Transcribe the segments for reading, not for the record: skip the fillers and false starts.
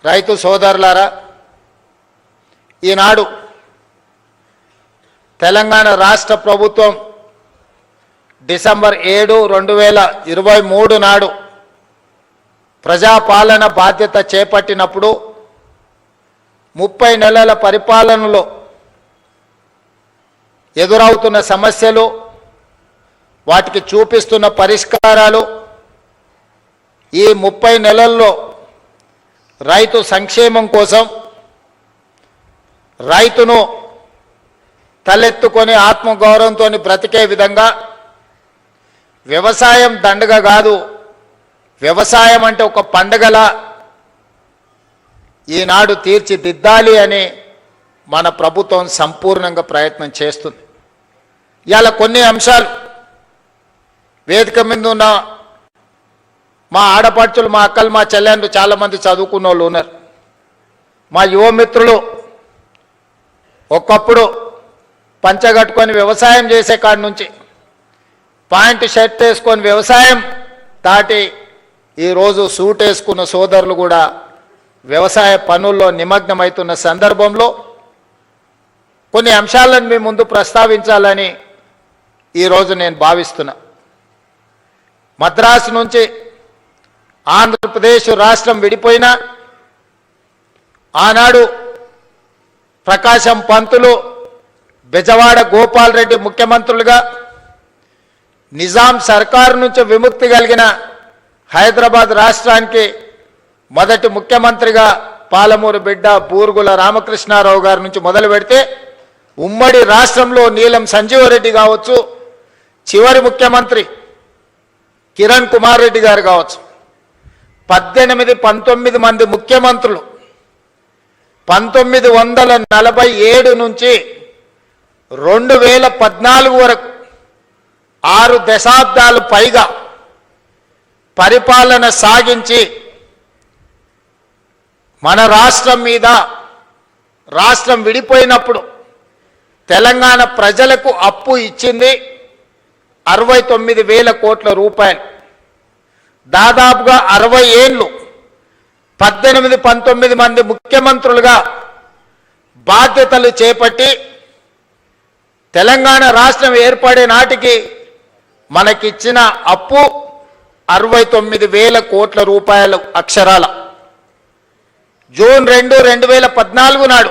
రైతు సోదరులారా, ఈనాడు తెలంగాణ రాష్ట్ర ప్రభుత్వం డిసెంబర్ 7, 2023 నాడు ప్రజాపాలన బాధ్యత చేపట్టినప్పుడు 30 నెలల పరిపాలనలో ఎదురవుతున్న సమస్యలు, వాటికి చూపిస్తున్న పరిష్కారాలు, ఈ 30 నెలల్లో రైతు సంక్షేమం కోసం రైతును తలెత్తుకొని ఆత్మగౌరవంతో బ్రతికే విధంగా వ్యవసాయం దండగ కాదు, వ్యవసాయం అంటే ఒక పండగలా ఈనాడు తీర్చిదిద్దాలి అని మన ప్రభుత్వం సంపూర్ణంగా ప్రయత్నం చేస్తుంది. ఇవాళ కొన్ని అంశాలు వేదిక మీద ఉన్న మా ఆడపడుచులు, మా అక్కలు, మా చెల్లెండ్రు చాలామంది చదువుకున్న వాళ్ళు ఉన్నారు. మా యువమిత్రులు ఒకప్పుడు పంచగట్టుకొని వ్యవసాయం చేసే కాడి నుంచి పాయింట్ షర్ట్ వేసుకొని వ్యవసాయం దాటి ఈరోజు సూట్ వేసుకున్న సోదరులు కూడా వ్యవసాయ పనుల్లో నిమగ్నమవుతున్న సందర్భంలో కొన్ని అంశాలను మీ ముందు ప్రస్తావించాలని ఈరోజు నేను భావిస్తున్నా. మద్రాసు నుంచి ఆంధ్రప్రదేశ్ రాష్ట్రం విడిపోయినా ఆనాడు ప్రకాశం పంతులు, బెజవాడ గోపాల్ రెడ్డి ముఖ్యమంత్రులుగా, నిజాం సర్కారు నుంచి విముక్తి కలిగిన హైదరాబాద్ రాష్ట్రానికి మొదటి ముఖ్యమంత్రిగా పాలమూరు బిడ్డ బూరుగుల రామకృష్ణారావు గారి నుంచి మొదలు పెడితే ఉమ్మడి రాష్ట్రంలో నీలం సంజీవరెడ్డి కావచ్చు, చివరి ముఖ్యమంత్రి కిరణ్ కుమార్ రెడ్డి గారు కావచ్చు, 19 మంది ముఖ్యమంత్రులు 1947 నుంచి 2014 వరకు 6 దశాబ్దాలు పైగా పరిపాలన సాగించి మన రాష్ట్రం మీద, రాష్ట్రం విడిపోయినప్పుడు తెలంగాణ ప్రజలకు అప్పు ఇచ్చింది 69,000 కోట్ల రూపాయలు. దాదాపుగా 60 ఏళ్ళు 19 మంది ముఖ్యమంత్రులుగా బాధ్యతలు చేపట్టి తెలంగాణ రాష్ట్రం ఏర్పడే నాటికి మనకిచ్చిన అప్పు 69,000 కోట్ల రూపాయలు అక్షరాల. జూన్ 2, 2014 నాడు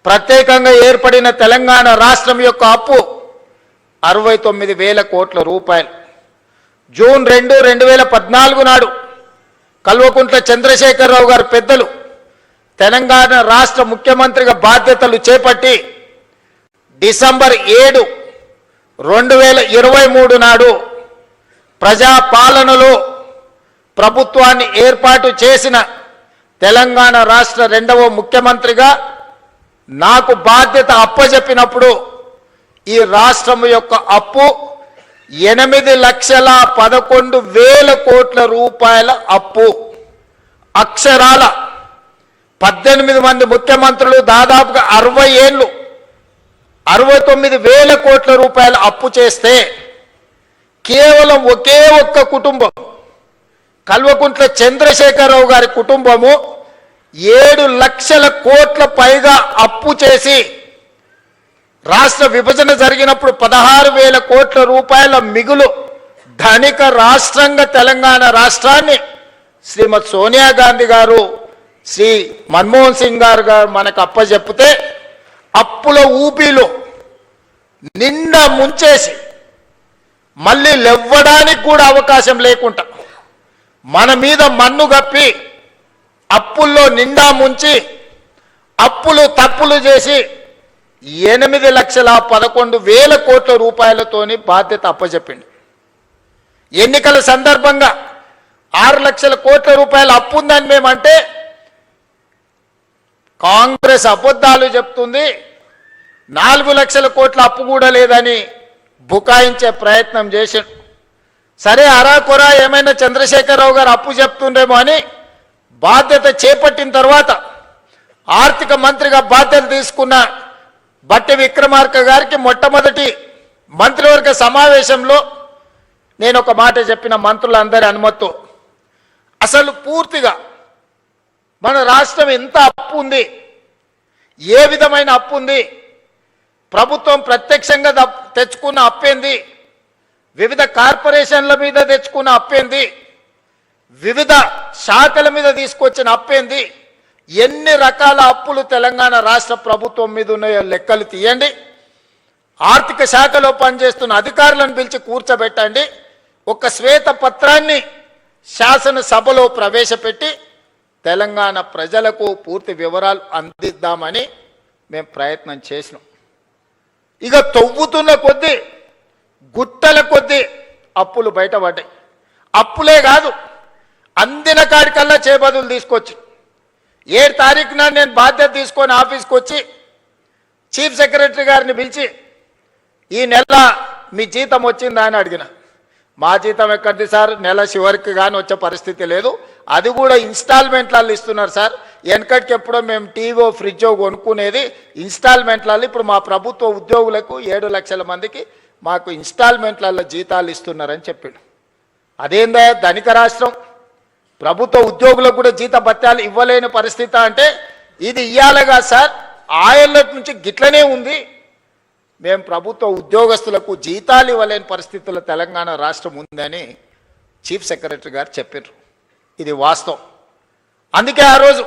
ప్రత్యేకంగా ఏర్పడిన తెలంగాణ రాష్ట్రం యొక్క అప్పు 69,000 కోట్ల రూపాయలు. జూన్ 2, 2014 నాడు కల్వకుంట్ల చంద్రశేఖరరావు గారు పెద్దలు తెలంగాణ రాష్ట్ర ముఖ్యమంత్రిగా బాధ్యతలు చేపట్టి డిసెంబర్ 7, 2023 నాడు ప్రజాపాలనలో ప్రభుత్వాన్ని ఏర్పాటు చేసిన తెలంగాణ రాష్ట్ర 2వ ముఖ్యమంత్రిగా నాకు బాధ్యత అప్పజెప్పినప్పుడు ఈ రాష్ట్రం యొక్క అప్పు 8,11,000 కోట్ల రూపాయల అప్పు. అక్షరాల 18 మంది ముఖ్యమంత్రులు దాదాపుగా 60 ఏళ్ళు 69,000 కోట్ల రూపాయల అప్పు చేస్తే కేవలం ఒకే ఒక్క కుటుంబం కల్వకుంట్ల చంద్రశేఖరరావు గారి కుటుంబము 7 లక్షల కోట్ల పైగా అప్పు చేసి రాష్ట్ర విభజన జరిగినప్పుడు 16,000 కోట్ల రూపాయల మిగులు ధనిక రాష్ట్రంగా తెలంగాణ రాష్ట్రాన్ని శ్రీమతి సోనియా గాంధీ గారు, శ్రీ మన్మోహన్ సింగ్ గారు మనకు అప్పచెప్పితే అప్పుల ఊపిలో నిండా ముంచేసి మళ్ళీ లేవ్వడానికి కూడా అవకాశం లేకుండా మన మీద మన్ను గప్పి అప్పుల్లో నిండా ముంచి అప్పులు తప్పులు చేసి 8,11,000 కోట్ల రూపాయలతోని బాధ్యత అప్పచెప్పింది. ఎన్నికల సందర్భంగా 6 లక్షల కోట్ల రూపాయల అప్పు ఉందని మేమంటే కాంగ్రెస్ అబద్ధాలు చెప్తుంది, 4 లక్షల కోట్ల అప్పు కూడా లేదని బుకాయించే ప్రయత్నం చేశాడు. సరే, అరాకొరా ఏమైనా చంద్రశేఖరరావు గారు అప్పు చెప్తుండేమో అని బాధ్యత చేపట్టిన తర్వాత ఆర్థిక మంత్రిగా బాధ్యత తీసుకున్న బట్టి విక్రమార్క గారికి మొట్టమొదటి మంత్రివర్గ సమావేశంలో నేను ఒక మాట చెప్పిన మంత్రులందరి అనుమతితో, అసలు పూర్తిగా మన రాష్ట్రం ఎంత అప్పు ఉంది, ఏ విధమైన అప్పు ఉంది, ప్రభుత్వం ప్రత్యక్షంగా తెచ్చుకున్న అప్పేంది, వివిధ కార్పొరేషన్ల మీద తెచ్చుకున్న అప్పేంది, వివిధ శాఖల మీద తీసుకొచ్చిన అప్పేంది, ఎన్ని రకాల అప్పులు తెలంగాణ రాష్ట్ర ప్రభుత్వం మీద ఉన్నాయో లెక్కలు తీయండి. ఆర్థిక శాఖలో పనిచేస్తున్న అధికారులను పిలిచి కూర్చోబెట్టండి. ఒక శ్వేత పత్రాన్ని శాసనసభలో ప్రవేశపెట్టి తెలంగాణ ప్రజలకు పూర్తి వివరాలు అందిద్దామని మేము ప్రయత్నం చేసినాం. ఇక తవ్వుతున్న కొద్దీ గుట్టల కొద్దీ అప్పులు బయటపడ్డాయి. అప్పులే కాదు, అందిన కాడికల్లా చేబదులు తీసుకొచ్చి 7 తారీఖున నేను బాధ్యత తీసుకొని ఆఫీస్కి వచ్చి చీఫ్ సెక్రటరీ గారిని పిలిచి ఈ నెల మీ జీతం వచ్చిందా అని అడిగిన. మా జీతం ఎక్కడిది సార్, నెల చివరికి కానీ వచ్చే పరిస్థితి లేదు, అది కూడా ఇన్స్టాల్మెంట్లలో ఇస్తున్నారు సార్. వెనకటికి ఎప్పుడో మేము టీవో ఫ్రిడ్జో కొనుక్కునేది ఇన్స్టాల్మెంట్లలో, ఇప్పుడు మా ప్రభుత్వ ఉద్యోగులకు 7 లక్షల మందికి మాకు ఇన్స్టాల్మెంట్లలో జీతాలు ఇస్తున్నారని చెప్పిండు. అదేందా ధనిక రాష్ట్రం, ప్రభుత్వ ఉద్యోగులకు కూడా జీత భత్యాలు ఇవ్వలేని పరిస్థితి అంటే ఇది ఇయ్యాలగా సార్, ఆయళ్ళ నుంచి గిట్లనే ఉంది. మేము ప్రభుత్వ ఉద్యోగస్తులకు జీతాలు ఇవ్వలేని పరిస్థితుల్లో తెలంగాణ రాష్ట్రం ఉందని చీఫ్ సెక్రటరీ గారు చెప్పారు. ఇది వాస్తవం. అందుకే ఆ రోజు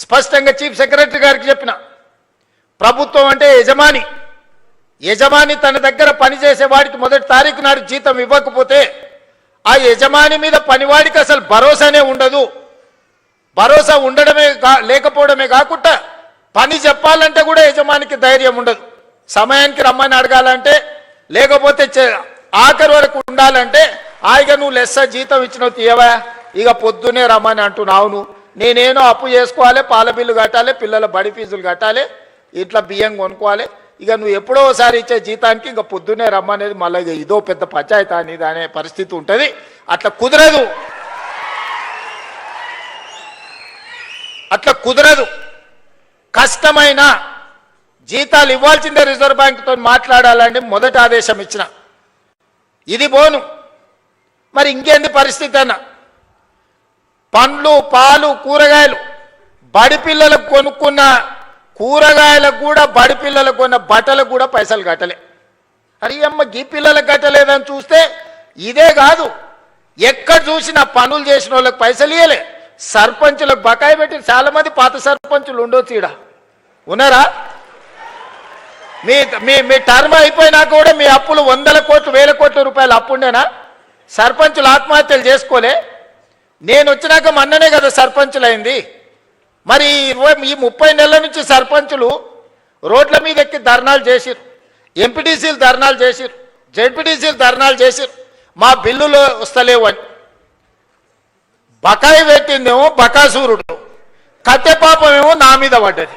స్పష్టంగా చీఫ్ సెక్రటరీ గారికి చెప్పిన, ప్రభుత్వం అంటే యజమాని, యజమాని తన దగ్గర పనిచేసే వాడికి 1 తారీఖు నాడు జీతం ఇవ్వకపోతే ఆ యజమాని మీద పనివాడికి అసలు భరోసానే ఉండదు. భరోసా ఉండడమే లేకపోవడమే కాకుండా పని చెప్పాలంటే కూడా యజమానికి ధైర్యం ఉండదు. సమయానికి రమ్మని అడగాలంటే, లేకపోతే ఆఖరి వరకు ఉండాలంటే హాయిగా నువ్వు లెస్స జీతం ఇచ్చినవు తీయవా, ఇక పొద్దునే రమ్మని అంటున్నావు, నేనేనో అప్పు చేసుకోవాలి, పాల బిల్లు కట్టాలి, పిల్లల బడి ఫీజులు కట్టాలి, ఇట్లా బియ్యం కొనుక్కోవాలి, ఇక నువ్వు ఎప్పుడో ఒకసారి ఇచ్చే జీతానికి ఇంకా పొద్దున్నే రమ్మనేది మళ్ళీ ఇదో పెద్ద పంచాయతీ అనేది అనే పరిస్థితి ఉంటుంది. అట్లా కుదరదు, అట్లా కుదరదు. కష్టమైన జీతాలు ఇవ్వాల్సిందే, రిజర్వ్ బ్యాంకుతో మాట్లాడాలని మొదటి ఆదేశం ఇచ్చిన. ఇది బోను, మరి ఇంకేంది పరిస్థితి అన్న? పండ్లు, పాలు, కూరగాయలు, బడి పిల్లలకు కొనుక్కున్న కూరగాయలకు కూడా, బడి పిల్లలకు కొన్న బట్టలకు కూడా పైసలు కట్టలే. అరే అమ్మ, గీ పిల్లలకు కట్టలేదని చూస్తే ఇదే కాదు, ఎక్కడ చూసినా పనులు చేసిన వాళ్ళకి పైసలు ఇవ్వలే, సర్పంచులకు బకాయి పెట్టి. చాలా మంది పాత సర్పంచులు ఉండొచ్చు, ఈడ ఉన్నారా? మీ టర్మ్ అయిపోయినా కూడా మీ అప్పులు 100 కోట్లు 1000 కోట్ల రూపాయలు అప్పుండేనా? సర్పంచులు ఆత్మహత్యలు చేసుకోలే? నేను వచ్చినాక మొన్ననే కదా సర్పంచులు అయింది. మరి ఈ 30 నెలల నుంచి సర్పంచులు రోడ్ల మీద ఎక్కి ధర్నాలు చేసిరు, ఎంపీటీసీలు ధర్నాలు చేసిరు, జెడ్పీటీసీలు ధర్నాలు చేసిరు, మా బిల్లులు వస్తలేవు అని. బకాయి పెట్టిందేమో బకాసూరుడు, కట్టె పాపమేమో నా మీద పడ్డది.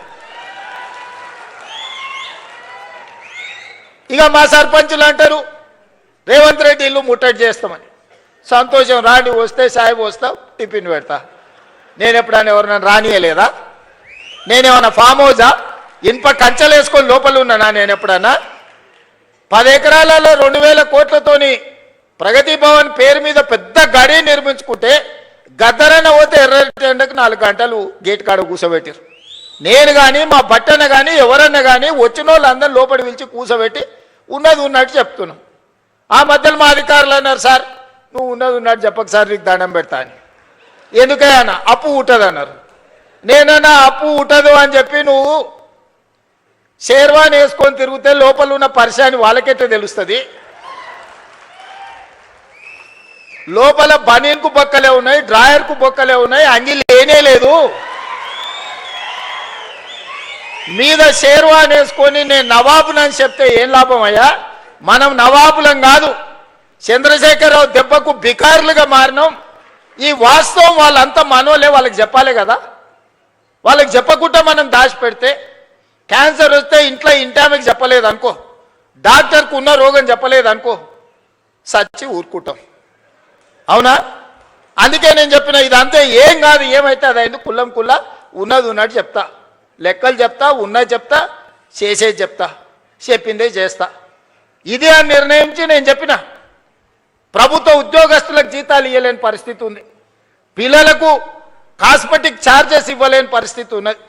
ఇక మా సర్పంచులు అంటారు రేవంత్ రెడ్డి ఇల్లు ముట్టడి చేస్తామని. సంతోషం, రాండి, వస్తే సాయి వస్తావు, టిఫిన్ పెడతా. నేను ఎప్పుడైనా ఎవరైనా రానియలేదా? నేనేమన్నా ఫామ్ హౌజా? ఇనుప కంచెలు వేసుకొని లోపల ఉన్నానా? నేను ఎప్పుడన్నా 10 ఎకరాలలో 2000 కోట్లతోని ప్రగతి భవన్ పేరు మీద పెద్ద గడి నిర్మించుకుంటే గద్దరన్న పోతే ఎర్రటెండకు 4 గంటలు గేట్ కాడ కూర్చోబెట్టారు. నేను కానీ మా బట్టన్న కానీ ఎవరన్నా కానీ వచ్చిన వాళ్ళందరూ లోపలి పిలిచి కూర్చోబెట్టి ఉన్నది ఉన్నట్టు చెప్తున్నాం. ఆ మధ్యలో మా అధికారులు అన్నారు, సార్ నువ్వు ఉన్నది ఉన్నట్టు చెప్పక సార్, నీకు దండం పెడతా అని. ఎందుకన్నా? అప్పు ఉంటుంది అన్నారు. నేనన్నా అప్పు ఉంటదు అని చెప్పి నువ్వు షేర్వాన్ వేసుకొని తిరిగితే లోపల ఉన్న పరిశాని వాళ్ళకెట్టే తెలుస్తుంది? లోపల బనీన్కు బొక్కలే ఉన్నాయి, డ్రాయర్కు బొక్కలే ఉన్నాయి, అంగి లేనే లేదు. మీద షేర్వాన్ వేసుకొని నేను నవాబులని చెప్తే ఏం లాభం అయ్యా? మనం నవాబులం కాదు, చంద్రశేఖరరావు దెబ్బకు బికారులుగా మారినాం. ఈ వాస్తవం వాళ్ళంతా మనోలే, వాళ్ళకి చెప్పాలి కదా. వాళ్ళకి చెప్పకుండా మనం దాచిపెడితే క్యాన్సర్ వస్తే ఇంటామెకి చెప్పలేదు అనుకో, డాక్టర్కు ఉన్న రోగం చెప్పలేదు అనుకో, సచ్చి ఊరుకుంటాం. అవునా? అందుకే నేను చెప్పిన ఇదంతా ఏం కాదు, ఏమైతే అదైంది కుల్లం కుల్ల ఉన్నది ఉన్నట్టు చెప్తా, లెక్కలు చెప్తా, ఉన్నది చెప్తా, చేసేది చెప్తా, చెప్పిందే చేస్తా. ఇది అని నిర్ణయించి నేను చెప్పిన ప్రభుత్వ ఉద్యోగస్తులకు జీతాలు ఇవ్వలేని పరిస్థితి ఉంది. పిల్లలకు కాస్మెటిక్ ఛార్జెస్ ఇవ్వలేని పరిస్థితి ఉన్నది,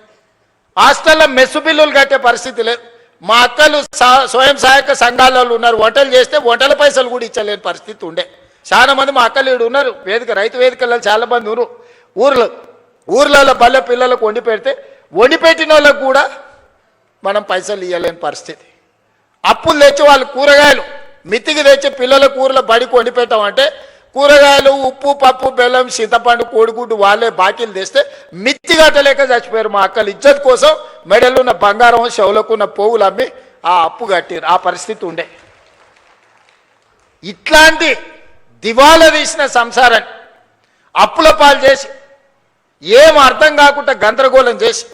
హాస్టల్లో మెస్సు బిల్లులు కట్టే పరిస్థితి లేదు. మా అక్కలు స్వయం సహాయక సంఘాలలో ఉన్నారు, వంటలు చేస్తే వంటల పైసలు కూడా ఇచ్చలేని పరిస్థితి ఉండే. చాలా మంది మా అక్కలు ఈడు ఉన్నారు, రైతు వేదికలలో చాలా మంది ఉన్నారు. ఊర్లలో బల్లె పిల్లలకు వండి పెడితే వండి పెట్టిన వాళ్ళకు కూడా మనం పైసలు ఇవ్వలేని పరిస్థితి. అప్పులు తెచ్చి వాళ్ళు కూరగాయలు మితికి తెచ్చి పిల్లల కూరలో బడికి వండి పెట్టామంటే కూరగాయలు, ఉప్పు, పప్పు, బెల్లం, చింతపండు, కోడిగుడ్డు వాళ్ళే బాకీలు తెస్తే మిత్తి కట్టలేక చచ్చిపోయారు. మా అక్కలు ఇజ్జత్ కోసం మెడలున్న బంగారం, చెవులకున్న పోగులు అమ్మి ఆ అప్పు కట్టారు. ఆ పరిస్థితి ఉండే. ఇట్లాంటి దివాలా తీసిన సంసారాన్ని అప్పుల పాలు చేసి ఏం అర్థం కాకుండా గందరగోళం చేసి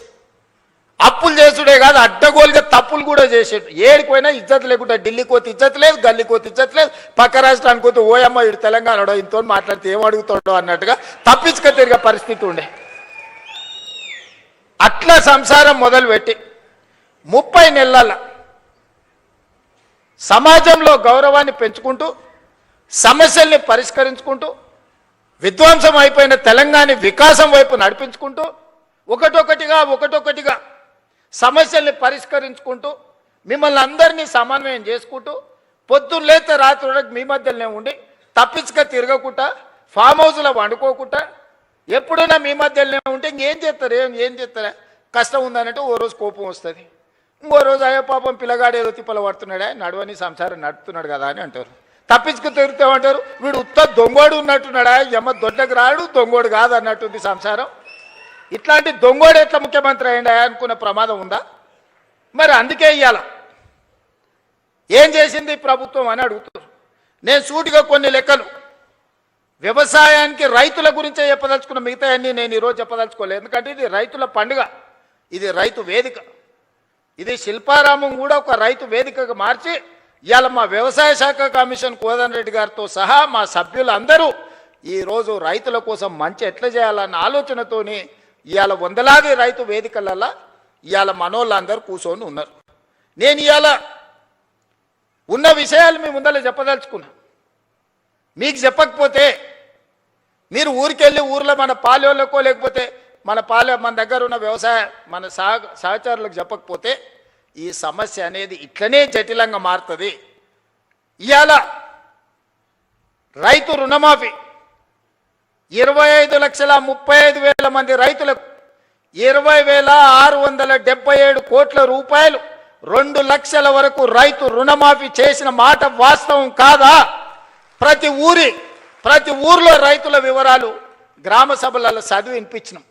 అప్పులు చేసుడే కాదు, అడ్డగోలుగా తప్పులు కూడా చేసేడు. ఏడిపోయినా ఇజ్జత్ లేకుండా ఢిల్లీకి పోతే ఇజ్జత్ లేదు, గల్లీకి పోతే ఇజ్జత్ లేదు, పక్క రాష్ట్రానికి పోతే ఓయమ్మ ఇటు తెలంగాణలో ఇంతో మాట్లాడితే ఏం అడుగుతాడో అన్నట్టుగా తప్పించుక తిరిగే పరిస్థితి ఉండే. అట్లా సంసారం మొదలుపెట్టి 30 నెలల సమాజంలో గౌరవాన్ని పెంచుకుంటూ సమస్యల్ని పరిష్కరించుకుంటూ విధ్వంసం అయిపోయిన తెలంగాణ వికాసం వైపు నడిపించుకుంటూ ఒకటొకటిగా సమస్యల్ని పరిష్కరించుకుంటూ మిమ్మల్ని అందరినీ సమన్వయం చేసుకుంటూ పొద్దున్న లేతే రాత్రి వరకు మీ మధ్యలోనే ఉండి తప్పించుక తిరగకుండా ఫామ్ హౌస్లో వండుకోకుండా ఎప్పుడైనా మీ మధ్యలోనే ఉంటే ఏం చేస్తారా కష్టం ఉందనంటే ఓ రోజు కోపం వస్తుంది, ఇంకో రోజు అయ్యో పాపం పిల్లగాడు ఏదో తిప్పలు పడుతున్నాడా, నడవని సంసారం నడుపుతున్నాడు కదా అని అంటారు. తప్పించుకు తిరుగుతామంటారు, వీడు ఉత్త దొంగోడు ఉన్నట్టున్నాడా, ఎమ్మ దొడ్డకు రాడు, దొంగోడు కాదు అన్నట్టుంది సంసారం. ఇట్లాంటి దొంగోడు ఎట్లా ముఖ్యమంత్రి అయ్యిండా అనుకున్న ప్రమాదం ఉందా? మరి అందుకే ఇయ్యాల ఏం చేసింది ప్రభుత్వం అని అడుగుతారు. నేను సూటిగా కొన్ని లెక్కలు వ్యవసాయానికి రైతుల గురించే చెప్పదలుచుకున్న, మిగతా అన్నీ నేను ఈరోజు చెప్పదలుచుకోలేదు. ఎందుకంటే ఇది రైతుల పండుగ, ఇది రైతు వేదిక, ఇది శిల్పారామం కూడా ఒక రైతు వేదికగా మార్చి ఇవాళ మా వ్యవసాయ శాఖ కమిషన్ కోదండ రెడ్డి గారితో సహా మా సభ్యులందరూ ఈరోజు రైతుల కోసం మంచి ఎట్లా చేయాలన్న ఆలోచనతోని ఇవాళ వందలాది రైతు వేదికలలో ఇవాళ మనోళ్ళందరూ కూర్చొని ఉన్నారు. నేను ఇవాళ ఉన్న విషయాలు మీ ముందర చెప్పదలుచుకున్నా. మీకు చెప్పకపోతే మీరు ఊరికెళ్ళి ఊర్లో మన పాలెళ్ళకో లేకపోతే మన దగ్గర ఉన్న వ్యవసాయ మన సహచరులకు చెప్పకపోతే ఈ సమస్య అనేది ఇట్లనే జటిలంగా మారుతుంది. ఇవాళ రైతు రుణమాఫీ 25,35,000 మంది రైతులకు 20,677 కోట్ల రూపాయలు 2 లక్షల వరకు రైతు రుణమాఫీ చేసిన మాట వాస్తవం కాదా? ప్రతి ఊర్లో రైతుల వివరాలు గ్రామ సభలలో చదివి వినిపించినాం.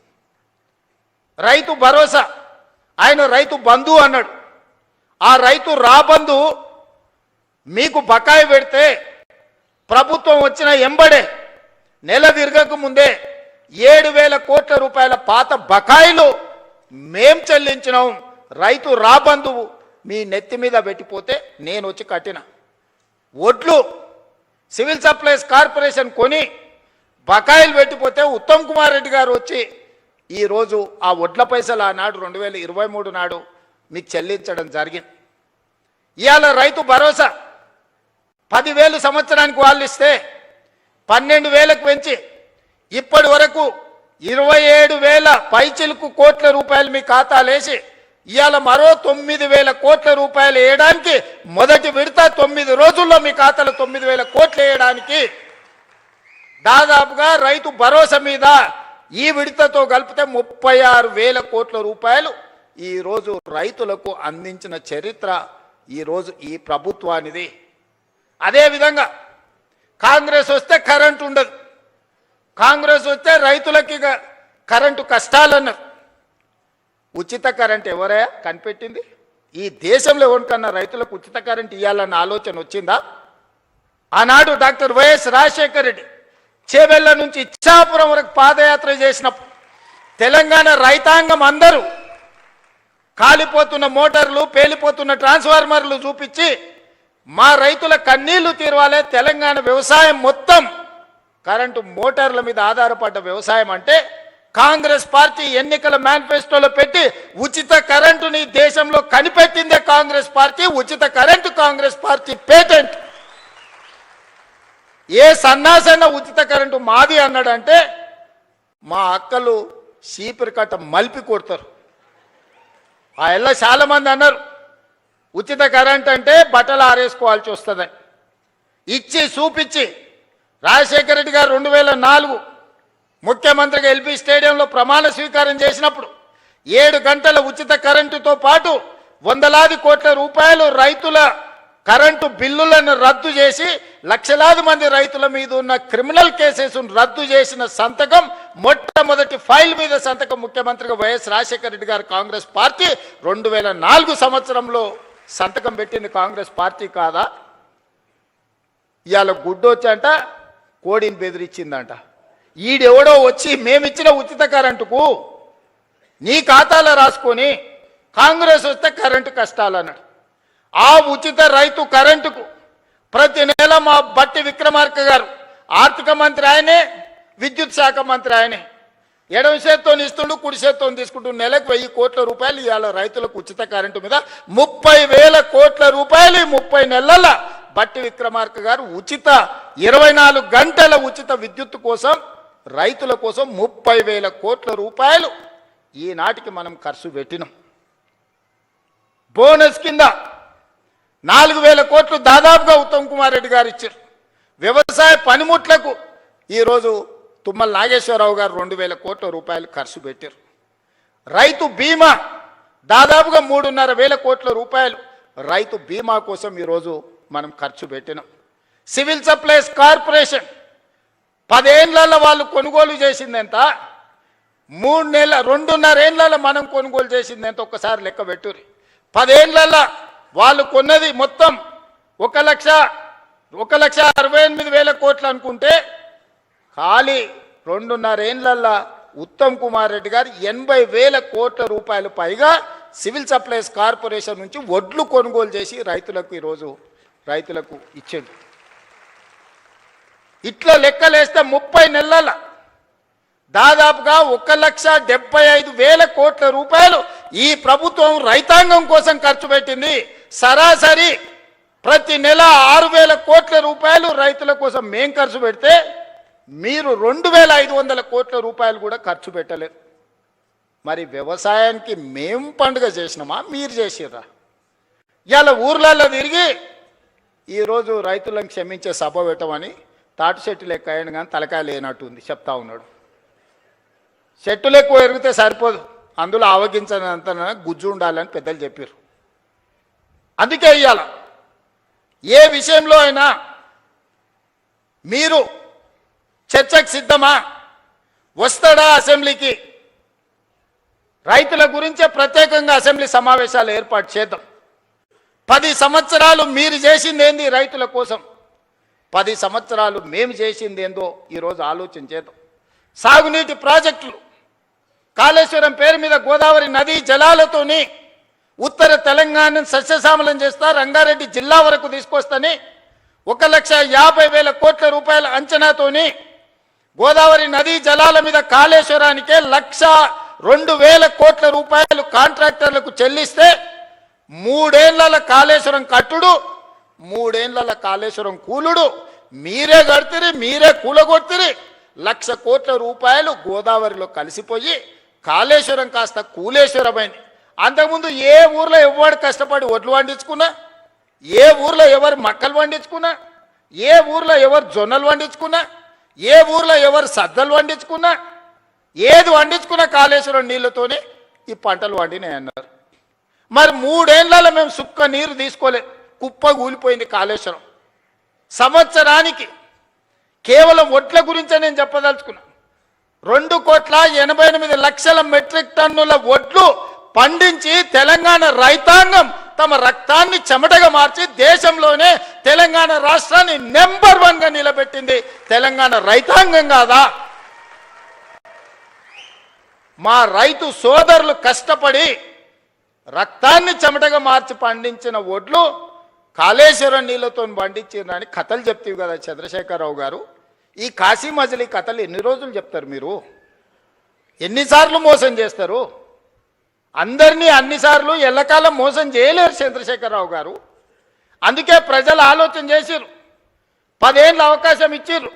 రైతు భరోసా, ఆయన రైతు బంధు అన్నాడు. ఆ రైతు రాబంధు మీకు బకాయి పెడితే ప్రభుత్వం వచ్చిన ఎంబడే నెల తిరగక ముందే 7,000 కోట్ల రూపాయల పాత బకాయిలు మేం చెల్లించినాం. రైతు రాబంధువు మీ నెత్తి మీద పెట్టిపోతే నేను వచ్చి కట్టిన ఒడ్లు సివిల్ సప్లైస్ కార్పొరేషన్ కొని బకాయిలు పెట్టిపోతే ఉత్తమ్ కుమార్ రెడ్డి గారు వచ్చి ఈరోజు ఆ ఒడ్ల పైసలు ఆనాడు 2023 నాడు మీకు చెల్లించడం జరిగింది. ఇవాళ రైతు భరోసా 10,000 సంవత్సరానికి వాళ్ళు ఇస్తే 12,000కు పెంచి ఇప్పటి వరకు 27,000 పైచిలుకు కోట్ల రూపాయలు మీ ఖాతాలేసి ఇవాళ మరో 9,000 కోట్ల రూపాయలు వేయడానికి మొదటి విడత 9 రోజుల్లో మీ ఖాతాలో 9,000 కోట్లు వేయడానికి దాదాపుగా రైతు భరోసా మీద ఈ విడతతో కలిపితే 36,000 కోట్ల రూపాయలు ఈరోజు రైతులకు అందించిన చరిత్ర ఈరోజు ఈ ప్రభుత్వానిది. అదేవిధంగా కాంగ్రెస్ వస్తే కరెంటు ఉండదు, కాంగ్రెస్ వస్తే రైతులకి కరెంటు కష్టాలన్నారు. ఉచిత కరెంట్ ఎవరయ్యా కనిపెట్టింది? ఈ దేశంలో ఎవరికన్నా రైతులకు ఉచిత కరెంట్ ఇవ్వాలన్న ఆలోచన వచ్చిందా? ఆనాడు డాక్టర్ వైఎస్ రాజశేఖర రెడ్డి చేవెళ్ళ నుంచి ఇచ్చాపురం వరకు పాదయాత్ర చేసినప్పుడు తెలంగాణ రైతాంగం అందరూ కాలిపోతున్న మోటార్లు, పేలిపోతున్న ట్రాన్స్ఫార్మర్లు చూపించి మా రైతుల కన్నీళ్లు తీరవాలే, తెలంగాణ వ్యవసాయం మొత్తం కరెంటు మోటార్ల మీద ఆధారపడ్డ వ్యవసాయం అంటే కాంగ్రెస్ పార్టీ ఎన్నికల మేనిఫెస్టోలో పెట్టి ఉచిత కరెంటుని దేశంలో కనిపెట్టిందే కాంగ్రెస్ పార్టీ. ఉచిత కరెంటు కాంగ్రెస్ పార్టీ పేటెంట్. ఏ సన్నాసన్న ఉచిత కరెంటు మాది అన్నాడంటే మా అక్కలు చీపురు కట్ట మలిపి కొడతారు. ఆ ఎల్ల చాలామంది అన్నారు ఉచిత కరెంట్ అంటే బట్టలు ఆరేసుకోవాల్సి వస్తుందని. ఇచ్చి చూపించి రాజశేఖర రెడ్డి గారు 2004 ముఖ్యమంత్రిగా ఎల్బీ స్టేడియంలో ప్రమాణ స్వీకారం చేసినప్పుడు 7 గంటల ఉచిత కరెంటుతో పాటు వందలాది కోట్ల రూపాయలు రైతుల కరెంటు బిల్లులను రద్దు చేసి లక్షలాది మంది రైతుల మీద ఉన్న క్రిమినల్ కేసెస్ రద్దు చేసిన సంతకం, మొట్టమొదటి ఫైల్ మీద సంతకం ముఖ్యమంత్రిగా వైఎస్ రాజశేఖర రెడ్డి గారు కాంగ్రెస్ పార్టీ 2004 సంవత్సరంలో సంతకం పెట్టింది కాంగ్రెస్ పార్టీ కాదా? ఇవాళ గుడ్డొచ్చంట కోడిని బెదిరించిందంట. ఈడెవడో వచ్చి మేమిచ్చిన ఉచిత కరెంటుకు నీ ఖాతాలో రాసుకొని కాంగ్రెస్ వస్తే కరెంటు కష్టాలు అన్నాడు. ఆ ఉచిత రైతు కరెంటుకు ప్రతి నెల మా బట్టి విక్రమార్క గారు ఆర్థిక మంత్రి ఆయనే, విద్యుత్ శాఖ మంత్రి ఆయనే, ఎడమ చేత్తో ఇస్తుండు, కుడి చేత్తో తీసుకుంటూ నెలకు 1000 కోట్ల రూపాయలు ఇవాళ రైతులకు ఉచిత కరెంటు మీద 30,000 కోట్ల రూపాయలు 30 నెలల బట్టి విక్రమార్క గారు ఉచిత 24 గంటల ఉచిత విద్యుత్ కోసం రైతుల కోసం 30,000 కోట్ల రూపాయలు ఈనాటికి మనం ఖర్చు పెట్టినాం. బోనస్ కింద 4,000 కోట్లు దాదాపుగా ఉత్తమ్ కుమార్ రెడ్డి గారు ఇచ్చారు. వ్యవసాయ పనిముట్లకు ఈరోజు తుమ్మల నాగేశ్వరరావు గారు 2,000 కోట్ల రూపాయలు ఖర్చు పెట్టారు. రైతు బీమా దాదాపుగా 3,500 కోట్ల రూపాయలు రైతు బీమా కోసం ఈరోజు మనం ఖర్చు పెట్టినాం. సివిల్ సప్లైస్ కార్పొరేషన్ 10 ఏళ్లలో వాళ్ళు కొనుగోలు చేసింది ఎంత, 2.5 ఏళ్లలో మనం కొనుగోలు చేసింది ఎంత ఒక్కసారి లెక్క పెట్టుర్రి. 10 ఏళ్లలో వాళ్ళు కొన్నది మొత్తం 1,68,000 కోట్లు అనుకుంటే ఖాళీ 2.5 ఏళ్లలో ఉత్తమ్ కుమార్ రెడ్డి గారు 80,000 కోట్ల రూపాయలు పైగా సివిల్ సప్లైస్ కార్పొరేషన్ నుంచి వడ్లు కొనుగోలు చేసి రైతులకు ఈరోజు రైతులకు ఇచ్చింది. ఇట్లా లెక్కలేస్తే 30 నెలల దాదాపుగా 1,75,000 కోట్ల రూపాయలు ఈ ప్రభుత్వం రైతాంగం కోసం ఖర్చు పెట్టింది. సరాసరి ప్రతి నెల 6,000 కోట్ల రూపాయలు రైతుల కోసం మేం ఖర్చు పెడితే మీరు 2,500 కోట్ల రూపాయలు కూడా ఖర్చు పెట్టలేదు. మరి వ్యవసాయానికి మేం పండుగ చేసినామా, మీరు చేసిర్రా? ఇవాళ ఊర్లలో తిరిగి ఈరోజు రైతులను క్షమించే సభ పెట్టమని తాటి చెట్టు లెక్క అయ్యాను కానీ తలకాయ లేనట్టుంది చెప్తా ఉన్నాడు. చెట్టులు ఎక్కువ ఎరిగితే సరిపోదు, అందులో ఆవగించనంత గుజ్జు ఉండాలని పెద్దలు చెప్పారు. అందుకే ఇవాళ ఏ విషయంలో అయినా మీరు చర్చకు సిద్ధమా, వస్తాడా అసెంబ్లీకి, రైతుల గురించే ప్రత్యేకంగా అసెంబ్లీ సమావేశాలు ఏర్పాటు చేద్దాం. 10 సంవత్సరాలు మీరు చేసింది ఏంది రైతుల కోసం, 10 సంవత్సరాలు మేము చేసింది ఏందో ఈరోజు ఆలోచన చేద్దాం. సాగునీటి ప్రాజెక్టులు కాళేశ్వరం పేరు మీద గోదావరి నదీ జలాలతోని ఉత్తర తెలంగాణను సస్యశ్యామలం చేస్తా, రంగారెడ్డి జిల్లా వరకు తీసుకొస్తని 1,50,000 కోట్ల రూపాయల అంచనాతోని గోదావరి నదీ జలాల మీద కాళేశ్వరానికే 1,02,000 కోట్ల రూపాయలు కాంట్రాక్టర్లకు చెల్లిస్తే 3 ఏళ్ల కాళేశ్వరం కట్టుడు, 3 ఏళ్ల కాళేశ్వరం కూలుడు మీరే కడుతురి, మీరే కూలగొడుతురి. 1,00,000 కోట్ల రూపాయలు గోదావరిలో కలిసిపోయి కాళేశ్వరం కాస్త కూలేశ్వరమైంది. అంతకుముందు ఏ ఊర్లో ఎవరు కష్టపడి ఒడ్లు పండించుకున్నా, ఏ ఊర్లో ఎవరు మక్కలు పండించుకున్నా, ఏ ఊర్లో ఎవరు జొన్నలు పండించుకున్నా, ఏ ఊర్లో ఎవరు సద్దలు పండించుకున్నా, ఏది పండించుకున్నా కాళేశ్వరం నీళ్ళతోనే ఈ పంటలు పండినాయి అన్నారు. మరి 3 ఏళ్లలో మేము సుక్క నీరు తీసుకోలేదు, కుప్ప కూలిపోయింది కాళేశ్వరం. సంవత్సరానికి కేవలం ఒడ్ల గురించే నేను చెప్పదలుచుకున్నా, 2,88,00,000 మెట్రిక్ టన్నుల ఒడ్లు పండించి తెలంగాణ రైతాంగం తమ రక్తాన్ని చెమటగా మార్చి దేశంలోనే తెలంగాణ రాష్ట్రాన్ని నెంబర్ 1గా నిలబెట్టింది తెలంగాణ రైతాంగం కాదా? మా రైతు సోదరులు కష్టపడి రక్తాన్ని చెమటగా మార్చి పండించిన ఒడ్లు కాళేశ్వరం నీళ్ళతో పండించారని కథలు చెప్తావు కదా చంద్రశేఖరరావు గారు. ఈ కాశీ మజిలీ కథలు ఎన్ని రోజులు చెప్తారు మీరు? ఎన్నిసార్లు మోసం చేస్తారు? అందరినీ అన్నిసార్లు ఎల్లకాలం మోసం చేయలేరు చంద్రశేఖరరావు గారు. అందుకే ప్రజలు ఆలోచన చేసిర్రు, 10 ఏళ్ళ అవకాశం ఇచ్చిర్రు.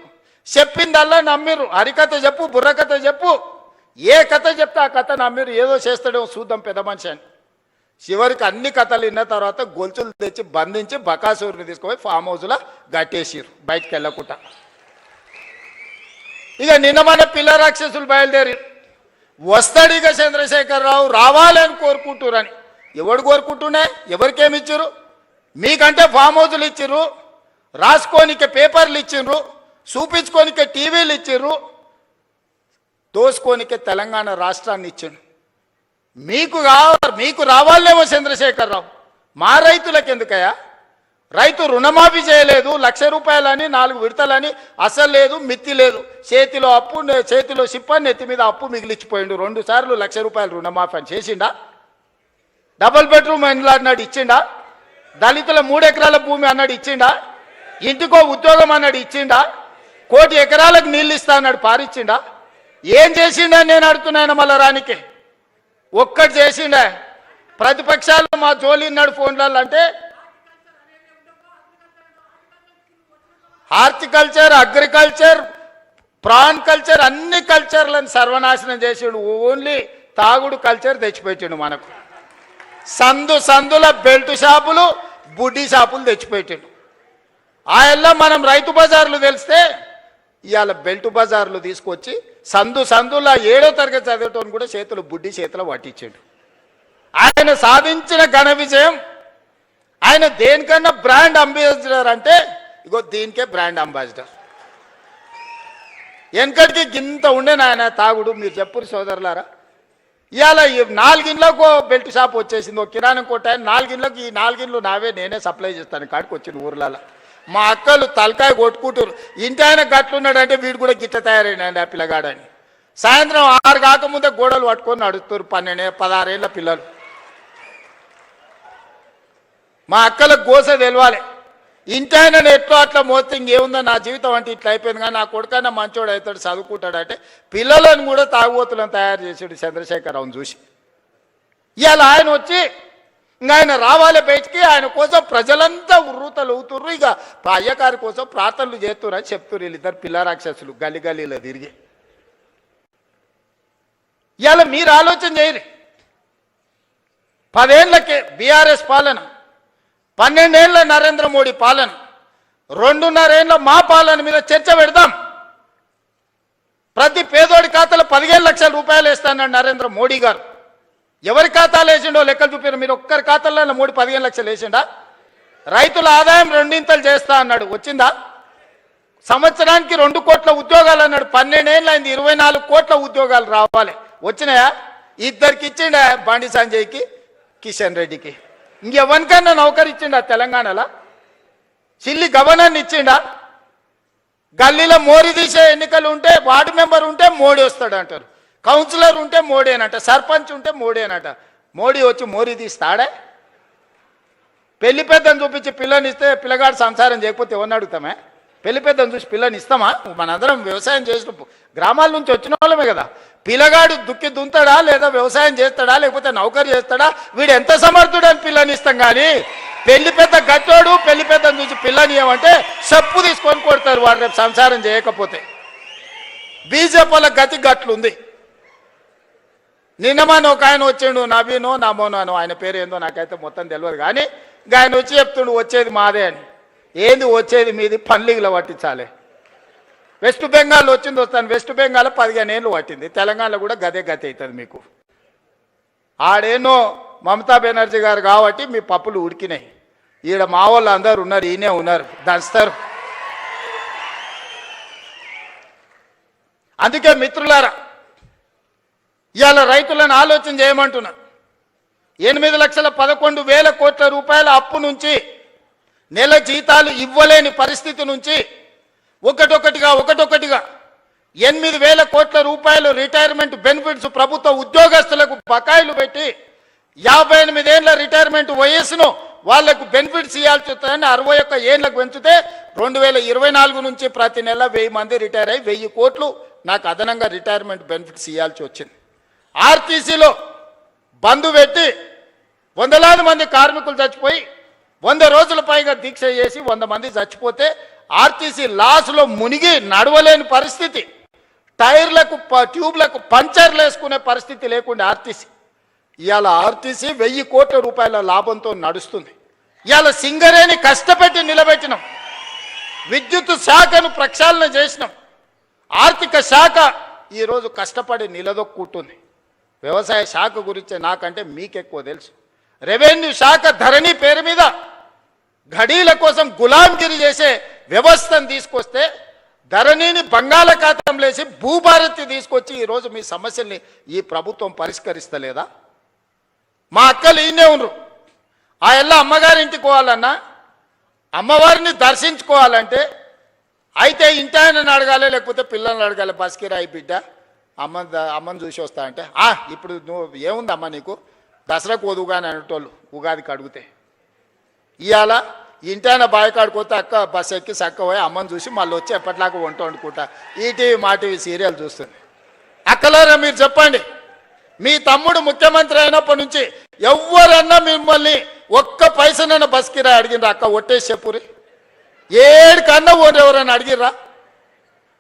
చెప్పిందల్లా నమ్మిరు. హరికథ చెప్పు, బుర్రకథ చెప్పు, ఏ కథ చెప్తే ఆ కథ నమ్మిరు. ఏదో చేస్తాడో చూద్దాం పెద్ద మనిషి అని. చివరికి అన్ని కథలు విన్న తర్వాత గొలుసులు తెచ్చి బంధించి బకాసూరుని తీసుకుపోయి ఫామ్ హౌస్లో గట్టేసిరు బయటికి వెళ్ళకుండా. ఇక నిన్న మన పిల్ల రాక్షసులు బయలుదేరి వస్తాడు. ఇక చంద్రశేఖరరావు రావాలని కోరుకుంటురని. ఎవడు కోరుకుంటున్నా? ఎవరికేమిచ్చారు? మీకంటే ఫామ్ హౌజులు ఇచ్చిర్రు, రాసుకోనికే పేపర్లు ఇచ్చిండ్రు, చూపించుకోనికే టీవీలు ఇచ్చిర్రు, దోసుకోనికే తెలంగాణ రాష్ట్రాన్ని ఇచ్చిండ్రు. మీకు రావాలేమో చంద్రశేఖరరావు. మా రైతులకు ఎందుకయ్యా? రైతు రుణమాఫీ చేయలేదు, 1,00,000 రూపాయలని 4 విడతలని, అసలు లేదు మిత్తి లేదు. చేతిలో అప్పు, చేతిలో సిప్ప, నెత్తి మీద అప్పు మిగిలిచ్చిపోయిండు. 2 సార్లు 1,00,000 రూపాయలు రుణమాఫీ అని చేసిండా? డబుల్ బెడ్రూమ్ ఇండ్లు అన్నాడు ఇచ్చిండా? దళితుల 3 ఎకరాల భూమి అన్నాడు ఇచ్చిండా? ఇంటికో ఉద్యోగం అన్నాడు ఇచ్చిండా? 1 కోటి ఎకరాలకు నీళ్ళు ఇస్తా అన్నాడు పారిచ్చిండా? ఏం చేసిండా నేను అడుగుతున్నాను. మళ్ళా రానికి ఒక్కటి చేసిండా? ప్రతిపక్షాలు మా జోలి ఉన్నాడు ఫోన్లలో అంటే హార్టికల్చర్, అగ్రికల్చర్, ప్రాన్ కల్చర్, అన్ని కల్చర్లను సర్వనాశనం చేసిండు. ఓన్లీ తాగుడు కల్చర్ తెచ్చిపెట్టిండు మనకు. సందుల బెల్ట్ షాపులు, బుడ్డి షాపులు తెచ్చిపెట్టిండు. ఆయల్లో మనం రైతు బజార్లు తెలిస్తే ఇవాళ బెల్ట్ బజార్లు తీసుకొచ్చి సందుల 7వ తరగతి చదివేటోని కూడా చేతులు బుడ్డి చేతిలో పట్టించాడు. ఆయన సాధించిన ఘన విజయం. ఆయన దేనికన్నా బ్రాండ్ అంబాసిడర్ అంటే ఇగో దీనికే బ్రాండ్ అంబాసిడర్. వెనకటికి గింత ఉండే నాయన తాగుడు. మీరు చెప్పురు సోదరులారా. ఇవాళ 4 ఇండ్లకు బెల్ట్ షాప్ వచ్చేసింది. ఒక కిరాణం కొట్టాయని 4 ఇండ్లకు, ఈ 4 ఇండ్లు నావే, నేనే సప్లై చేస్తాను కాడికి వచ్చింది ఊర్లలో. మా అక్కలు తలకాయ కొట్టుకుంటారు. ఇంటి ఆయన గట్లున్నాడంటే వీడు కూడా గిట్ట తయారైనాడు ఆ పిల్లగాడని. సాయంత్రం 6 కాకముందే గోడలు పట్టుకొని నడుస్తారు 12-16 ఏళ్ళ పిల్లలు. మా అక్కలకు గోస తెలవాలి. ఇంటి ఆయన ఎట్లో అట్లా మోస్తే ఇంకేముందో నా జీవితం అంటే ఇట్లా అయిపోయింది. కానీ నా కొడుకన్నా మంచోడు అవుతాడు, చదువుకుంటాడు అంటే పిల్లలను కూడా తాగుబోతులను తయారు చేసాడు చంద్రశేఖరరావుని చూసి. ఇవాళ ఆయన వచ్చి ఇంకా ఆయన రావాలి బయటికి. ఆయన కోసం ప్రజలంతా ఉర్రూతలు అవుతుర్రు. ఇక అయ్యగారి కోసం ప్రార్థనలు చేస్తున్నారు అని చెప్తున్నారు వీళ్ళిద్దరు పిల్ల రాక్షసులు గల్లీలో తిరిగి. ఇవాళ మీరు ఆలోచన చేయరు. 10 ఏళ్ళకే బీఆర్ఎస్ పాలన, 12 ఏళ్ళ నరేంద్ర మోడీ పాలన, 2.5 ఏళ్ళ మా పాలన మీద చర్చ పెడదాం. ప్రతి పేదోడి ఖాతాలో 15 లక్షల రూపాయలు వేస్తానన్నాడు నరేంద్ర మోడీ గారు. ఎవరి ఖాతాలు వేసిండో లెక్కలు చూపారు. మీరు ఒక్కరి ఖాతాలో మోడీ 15 లక్షలు వేసిండా? రైతుల ఆదాయం 2 చేస్తా అన్నాడు. వచ్చిందా? సంవత్సరానికి 2 కోట్ల ఉద్యోగాలు అన్నాడు. 12 ఏళ్ళు అయింది, 24 కోట్ల ఉద్యోగాలు రావాలి. వచ్చినాయా? 2 ఇచ్చిండా? బండి సంజయ్కి, కిషన్ రెడ్డికి. ఇంకెవరికన్నా నౌకరు ఇచ్చిండా తెలంగాణలో? చిల్లి గవర్నర్ని ఇచ్చిండా? గల్లీలో మోరీ తీసే ఎన్నికలు ఉంటే వార్డు మెంబర్ ఉంటే మోడీ వస్తాడు అంటారు, కౌన్సిలర్ ఉంటే మోడీనట, సర్పంచ్ ఉంటే మోడీనట. మోడీ వచ్చి మోరీ తీస్తాడే? పెళ్లి పెద్దను చూపించి పిల్లని ఇస్తే పిల్లగాడు సంసారం చేయకపోతే ఎవరిని అడుగుతామే? పెళ్లి పెద్దను చూసి పిల్లని ఇస్తామా? మనందరం వ్యవసాయం చేసిన గ్రామాల నుంచి వచ్చిన వాళ్ళమే కదా. పిల్లగాడు దుక్కి దుంతాడా, లేదా వ్యవసాయం చేస్తాడా, లేకపోతే నౌకరీ చేస్తాడా, వీడు ఎంత సమర్థుడు అని పిల్లని ఇస్తాం. కానీ పెళ్లి పెద్ద గట్టోడు పెళ్లి పెద్దను చూసి పిల్లని ఏమంటే చెప్పు తీసుకొని కొడతారు వాడు రేపు సంసారం చేయకపోతే. బీజేపీ వాళ్ళ గతి గట్లుంది. నిన్నమాన ఒక ఆయన వచ్చిండు, నవీనో నమోనానో, ఆయన పేరు ఏందో నాకైతే మొత్తం తెలియదు. కానీ ఆయన వచ్చి చెప్తుండు వచ్చేది మాదే అని. ఏంది వచ్చేది మీది? పన్లీగులో పట్టించాలి. వెస్ట్ బెంగాల్ వచ్చింది వస్తాను. వెస్ట్ బెంగాల్ 15 ఏళ్ళు పట్టింది. తెలంగాణలో కూడా గదే గతి అవుతుంది మీకు. ఆడేనో మమతా బెనర్జీ గారు కాబట్టి మీ పప్పులు ఉడికినాయి. ఈడ మా వాళ్ళు అందరు ఉన్నారు, ఈయనే ఉన్నారు, దంచుతారు. అందుకే మిత్రులారా, ఇవాళ రైతులను ఆలోచన చేయమంటున్నారు. 8,11,000 కోట్ల రూపాయల అప్పు నుంచి, నెల జీతాలు ఇవ్వలేని పరిస్థితి నుంచి ఒకటొకటిగా 8,000 కోట్ల రూపాయలు రిటైర్మెంట్ బెనిఫిట్స్ ప్రభుత్వ ఉద్యోగస్తులకు బకాయిలు పెట్టి 58 ఏళ్ల రిటైర్మెంట్ వయస్సును వాళ్లకు బెనిఫిట్స్ ఇవ్వాల్సి వస్తుందని 61 ఏళ్లకు పెంచితే 2024 నుంచి ప్రతి నెల 1000 మంది రిటైర్ అయ్యి 1000 కోట్లు నాకు అదనంగా రిటైర్మెంట్ బెనిఫిట్స్ ఇవ్వాల్సి వచ్చింది. ఆర్టీసీలో బంద్ పెట్టి వందలాది మంది కార్మికులు చచ్చిపోయి 100 రోజుల పైగా దీక్ష చేసి 100 మంది చచ్చిపోతే ఆర్టీసీ లాస్లో మునిగి నడవలేని పరిస్థితి, టైర్లకు ట్యూబ్లకు పంచర్లు వేసుకునే పరిస్థితి లేకుండా ఆర్టీసీ. ఇవాళ ఆర్టీసీ 1000 కోట్ల రూపాయల లాభంతో నడుస్తుంది. ఇవాళ సింగరేణి కష్టపెట్టి నిలబెట్టినాం, విద్యుత్ శాఖను ప్రక్షాళన చేసినాం, ఆర్థిక శాఖ ఈరోజు కష్టపడి నిలదొక్కుంటుంది. వ్యవసాయ శాఖ గురించి నాకంటే మీకెక్కువ తెలుసు. రెవెన్యూ శాఖ ధరణి పేరు మీద ఘడీల కోసం గులాంగిరి చేసే వ్యవస్థను తీసుకొస్తే ధరణిని బంగాళాఖాతంలో వేసి భూభారతి తీసుకొచ్చి ఈరోజు మీ సమస్యల్ని ఈ ప్రభుత్వం పరిష్కరిస్తలేదా? మా అక్కలు ఈయనే ఉన్నారు. ఆ ఎల్ల అమ్మగారింటికి పోవాలన్నా, అమ్మవారిని దర్శించుకోవాలంటే అయితే ఇంటాయనని అడగాలి, లేకపోతే పిల్లల్ని అడగాలి. బస్కిరాయి బిడ్డ అమ్మని చూసి వస్తా అంటే ఇప్పుడు నువ్వు ఏముంది అమ్మ నీకు, దసరాకు వదువుగాని అనేటోళ్ళు ఉగాదికి అడిగితే. ఇవాళ ఇంటాయన బావికాడిపోతే అక్క బస్ ఎక్కి చక్క పోయి అమ్మని చూసి మళ్ళీ వచ్చి ఎప్పటిలాగా వంట వండుకుంటా ఈటీవీ మా టీవీ సీరియల్ చూస్తుంది. అక్కలారా మీరు చెప్పండి, మీ తమ్ముడు ముఖ్యమంత్రి అయినప్పటి నుంచి ఎవరన్నా మిమ్మల్ని ఒక్క పైసనన్నా బస్ కిరాయి అడిగినరా? అక్క ఒట్టేసి చెప్పురి, 7 కన్నా ఎవరైనా అడిగిర్రా?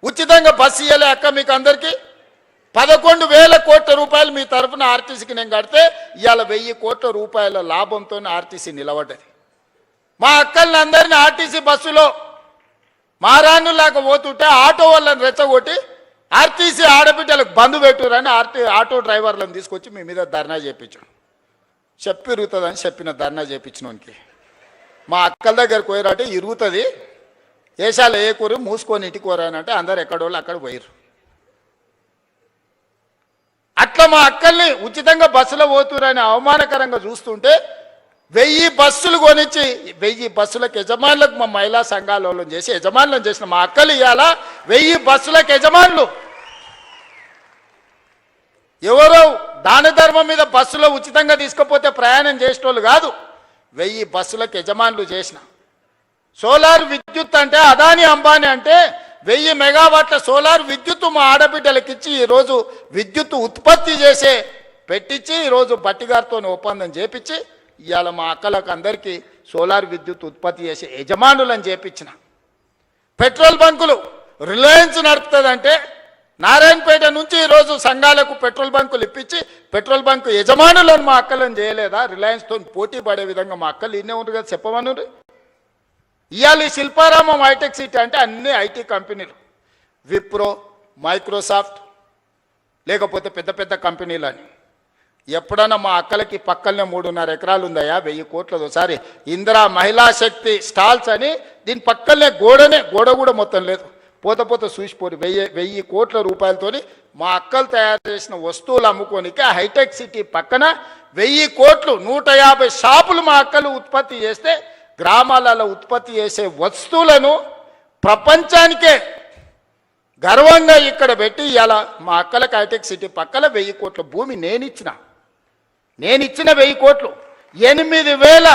ఉచితంగా బస్సు ఇవ్వలే అక్క మీకు అందరికీ? 11,000 కోట్ల రూపాయలు మీ తరఫున ఆర్టీసీకి నేను కడితే ఇవాళ 1000 కోట్ల రూపాయల లాభంతో ఆర్టీసీ నిలబడ్డది. మా అక్కల్ని అందరినీ ఆర్టీసీ బస్సులో మారానులాగా పోతుంటే ఆటో వాళ్ళని రెచ్చగొట్టి ఆర్టీసీ ఆడబిడ్డలకు బంధు పెట్టురని ఆటో డ్రైవర్లను తీసుకొచ్చి మీ మీద ధర్నా చేయించాం. ఇరుగుతుందని చెప్పిన ధర్నా చేయించినోనికి మా అక్కల దగ్గరకు పోయారంటే ఇరుగుతుంది, ఏషాలు ఏ కూర మూసుకొని ఇంటికి కోరానంటే అందరు ఎక్కడోళ్ళు అక్కడ పోయారు. అట్లా మా అక్కల్ని ఉచితంగా బస్సులో పోతురని అవమానకరంగా చూస్తుంటే 1000 బస్సులు కొనిచ్చి 1000 బస్సులకు యజమానులకు మా మహిళా సంఘాలలో చేసి యజమానులను చేసిన మా అక్కలు ఇవాళ 1000 బస్సులకు యజమానులు. ఎవరో దాన ధర్మం మీద బస్సులో ఉచితంగా తీసుకపోతే ప్రయాణం చేసేటోళ్ళు కాదు, 1000 బస్సులకు యజమానులు చేసిన. సోలార్ విద్యుత్ అంటే అదాని అంబానీ అంటే 1000 మెగావాట్ల సోలార్ విద్యుత్ మా ఆడబిడ్డలకు ఇచ్చి ఈరోజు విద్యుత్ ఉత్పత్తి చేసే పెట్టించి ఈరోజు బట్టిగారితో ఒప్పందం చేపించి ఇవాళ మా అక్కలకు అందరికీ సోలార్ విద్యుత్ ఉత్పత్తి చేసే యజమానులను చేపించిన. పెట్రోల్ బంకులు రిలయన్స్ నడుపుతుందంటే నారాయణపేట నుంచి ఈరోజు సంఘాలకు పెట్రోల్ బంకులు ఇప్పించి పెట్రోల్ బంకు యజమానులను మా అక్కలను చేయలేదా? రిలయన్స్తో పోటీ పడే విధంగా మా అక్కలు ఇన్నే ఉంది కదా, చెప్పమను. ఇవాళ ఈ శిల్పారామం హైటెక్ సిటీ అంటే అన్ని ఐటీ కంపెనీలు, విప్రో, మైక్రోసాఫ్ట్, లేకపోతే పెద్ద పెద్ద కంపెనీలు అని. ఎప్పుడన్నా మా అక్కలకి పక్కనే 3.5 ఎకరాలు ఉందయా, 1000 కోట్లది. ఒకసారి ఇందిరా మహిళా శక్తి స్టాల్స్ అని దీని పక్కనే గోడ కూడా మొత్తం లేదు, పోత చూసిపోరు. 1000 కోట్ల రూపాయలతోని మా అక్కలు తయారు చేసిన వస్తువులు అమ్ముకోనికి హైటెక్ సిటీ పక్కన 1000 కోట్లు 150 షాపులు మా అక్కలు ఉత్పత్తి చేస్తే గ్రామాలలో ఉత్పత్తి చేసే వస్తువులను ప్రపంచానికే గర్వంగా ఇక్కడ పెట్టి ఇవాళ మా అక్కలకు హైటెక్ సిటీ పక్కన 1000 కోట్ల భూమి నేనిచ్చిన 1000 కోట్లు 8,000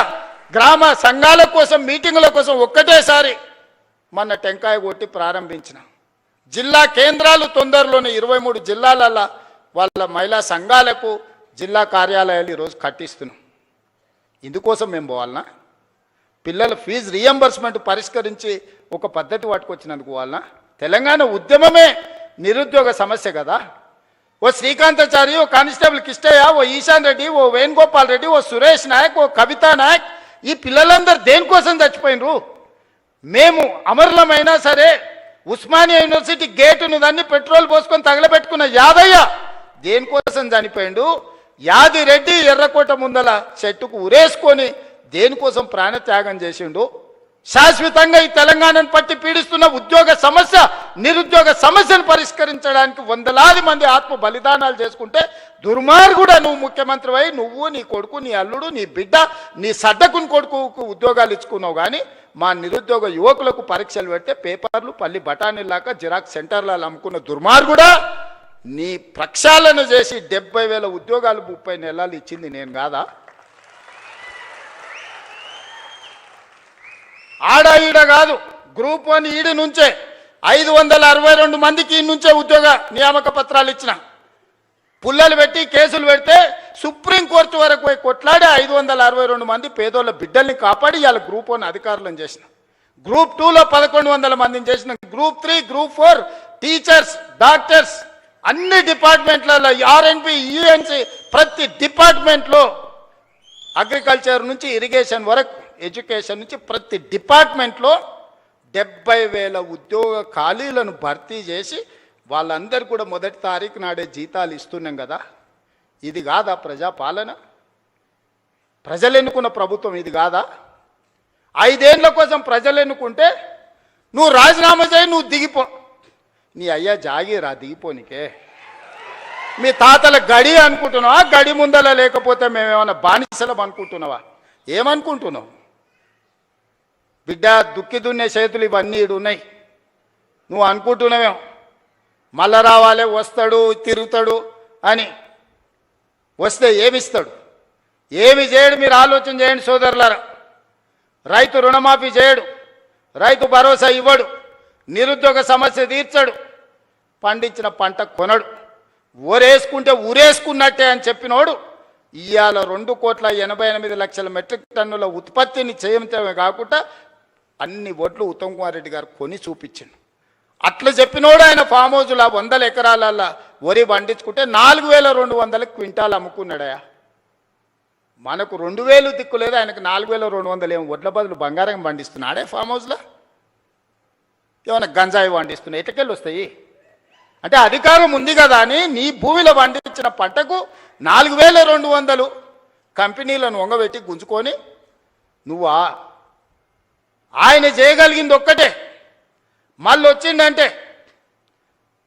గ్రామ సంఘాల కోసం మీటింగుల కోసం ఒక్కటేసారి మొన్న టెంకాయ కొట్టి ప్రారంభించిన. జిల్లా కేంద్రాలు తొందరలోనే 23 జిల్లాలలో వాళ్ళ మహిళా సంఘాలకు జిల్లా కార్యాలయాలు ఈరోజు కట్టిస్తున్నాం. ఇందుకోసం మేము పోవాలనా? పిల్లల ఫీజు రియంబర్స్మెంట్ పరిష్కరించి ఒక పద్ధతి పట్టుకొచ్చినందుకు పోవాలనా? తెలంగాణ ఉద్యమమే నిరుద్యోగ సమస్య కదా. ఓ శ్రీకాంతాచారి, ఓ కానిస్టేబుల్ కిష్టయ్య, ఓ ఈశాన్ రెడ్డి, ఓ వేణుగోపాల్ రెడ్డి, ఓ సురేష్ నాయక్, ఓ కవితా నాయక్, ఈ పిల్లలందరూ దేనికోసం చచ్చిపోయినరు? మేము అమరులమైనా సరే ఉస్మానియా యూనివర్సిటీ గేటును దాన్ని పెట్రోల్ పోసుకొని తగలబెట్టుకున్న యాదయ్య దేనికోసం చనిపోయిండు? యాదిరెడ్డి ఎర్రకోట ముందల చెట్టుకు ఉరేసుకొని దేనికోసం ప్రాణత్యాగం చేసిండు? శాశ్వతంగా ఈ తెలంగాణను పట్టి పీడిస్తున్న ఉద్యోగ సమస్య, నిరుద్యోగ సమస్యను పరిష్కరించడానికి 100,000 మంది ఆత్మ బలిదానాలు చేసుకుంటే దుర్మార్గుడా నువ్వు ముఖ్యమంత్రి అయి నువ్వు, నీ కొడుకు, నీ అల్లుడు, నీ బిడ్డ, నీ సడ్డకుని కొడుకుకు ఉద్యోగాలు ఇచ్చుకున్నావు. కానీ మా నిరుద్యోగ యువకులకు పరీక్షలు పెడితే పేపర్లు పల్లి బఠానీలాగా జిరాక్స్ సెంటర్లలో అమ్ముకున్న దుర్మార్గుడా, నీ ప్రక్షాళన చేసి 70,000 ఉద్యోగాలు 30 నెలలు ఇచ్చింది నేను కాదా? ఆడ ఈడ కాదు, గ్రూప్ 1 ఈడి నుంచే 562 మందికి ఈ నుంచే ఉద్యోగ నియామక పత్రాలు ఇచ్చిన. పుల్లలు పెట్టి కేసులు పెడితే సుప్రీంకోర్టు వరకు పోయి కొట్లాడి 562 మంది పేదోళ్ళ బిడ్డల్ని కాపాడి ఇవాళ గ్రూప్ 1 అధికారులను చేసిన. గ్రూప్ 2లో 1100 మందిని చేసిన, గ్రూప్ 3, గ్రూప్ 4 టీచర్స్, డాక్టర్స్, అన్ని డిపార్ట్మెంట్లలో ఆర్ఎన్బి, యుఎన్సి, ప్రతి డిపార్ట్మెంట్లో అగ్రికల్చర్ నుంచి ఇరిగేషన్ వరకు, ఎడ్యుకేషన్ నుంచి ప్రతి డిపార్ట్మెంట్లో 70,000 ఉద్యోగ ఖాళీలను భర్తీ చేసి వాళ్ళందరూ కూడా మొదటి తారీఖు నాడే జీతాలు ఇస్తున్నాం కదా. ఇది కాదా ప్రజాపాలన? ప్రజలు ఎన్నుకున్న ప్రభుత్వం ఇది కాదా? 5 ఏళ్ల కోసం ప్రజలు ఎన్నుకుంటే నువ్వు రాజీనామా చేయి, నువ్వు దిగిపో. నీ అయ్యా జాగీరా దిగిపోనికే? మీ తాతల గడి అనుకుంటున్నావా? గడి ముందల లేకపోతే మేమేమన్నా బానిసలం అనుకుంటున్నావా? ఏమనుకుంటున్నావు? బిడ్డ, దుక్కి దున్నే చేతులు ఇవన్నీ ఉన్నాయి. నువ్వు అనుకుంటున్నావేమో మళ్ళా రావాలి, వస్తాడు, తిరుగుతాడు అని. వస్తే ఏమిస్తాడు? ఏమి చేయడు? మీరు ఆలోచన చేయండి సోదరులారా. రైతు రుణమాఫీ చేయడు, రైతు భరోసా ఇవ్వడు, నిరుద్యోగ సమస్య తీర్చడు, పండించిన పంట కొనడు. ఊరేసుకుంటే ఊరేసుకున్నట్టే అని చెప్పినోడు ఇవాళ 2,88,00,000 మెట్రిక్ టన్నుల ఉత్పత్తిని చేయటమే కాకుండా అన్ని ఒడ్లు ఉత్తమ్ కుమార్ రెడ్డి గారు కొని చూపించిండు. అట్లా చెప్పినోడు ఆయన ఫామ్ హౌస్ల 100 ఎకరాలల్లో వరి పండించుకుంటే 4,200 క్వింటాలు అమ్ముకున్నాడయా. మనకు 2,000 దిక్కు లేదు, ఆయనకు 4,200 ఏమో వడ్ల బదులు బంగారం పండిస్తున్నాడే ఫామ్ హౌస్లో. ఏమైనా గంజాయి పండిస్తున్నాయి, ఎటకెళ్ళి వస్తాయి? అంటే అధికారం ఉంది కదా అని నీ భూమిలో పండించిన పంటకు 4,200 కంపెనీలను వంగబెట్టి గుంజుకొని నువ్వా? ఆయన చేయగలిగింది ఒక్కటే. మళ్ళీ వచ్చిందంటే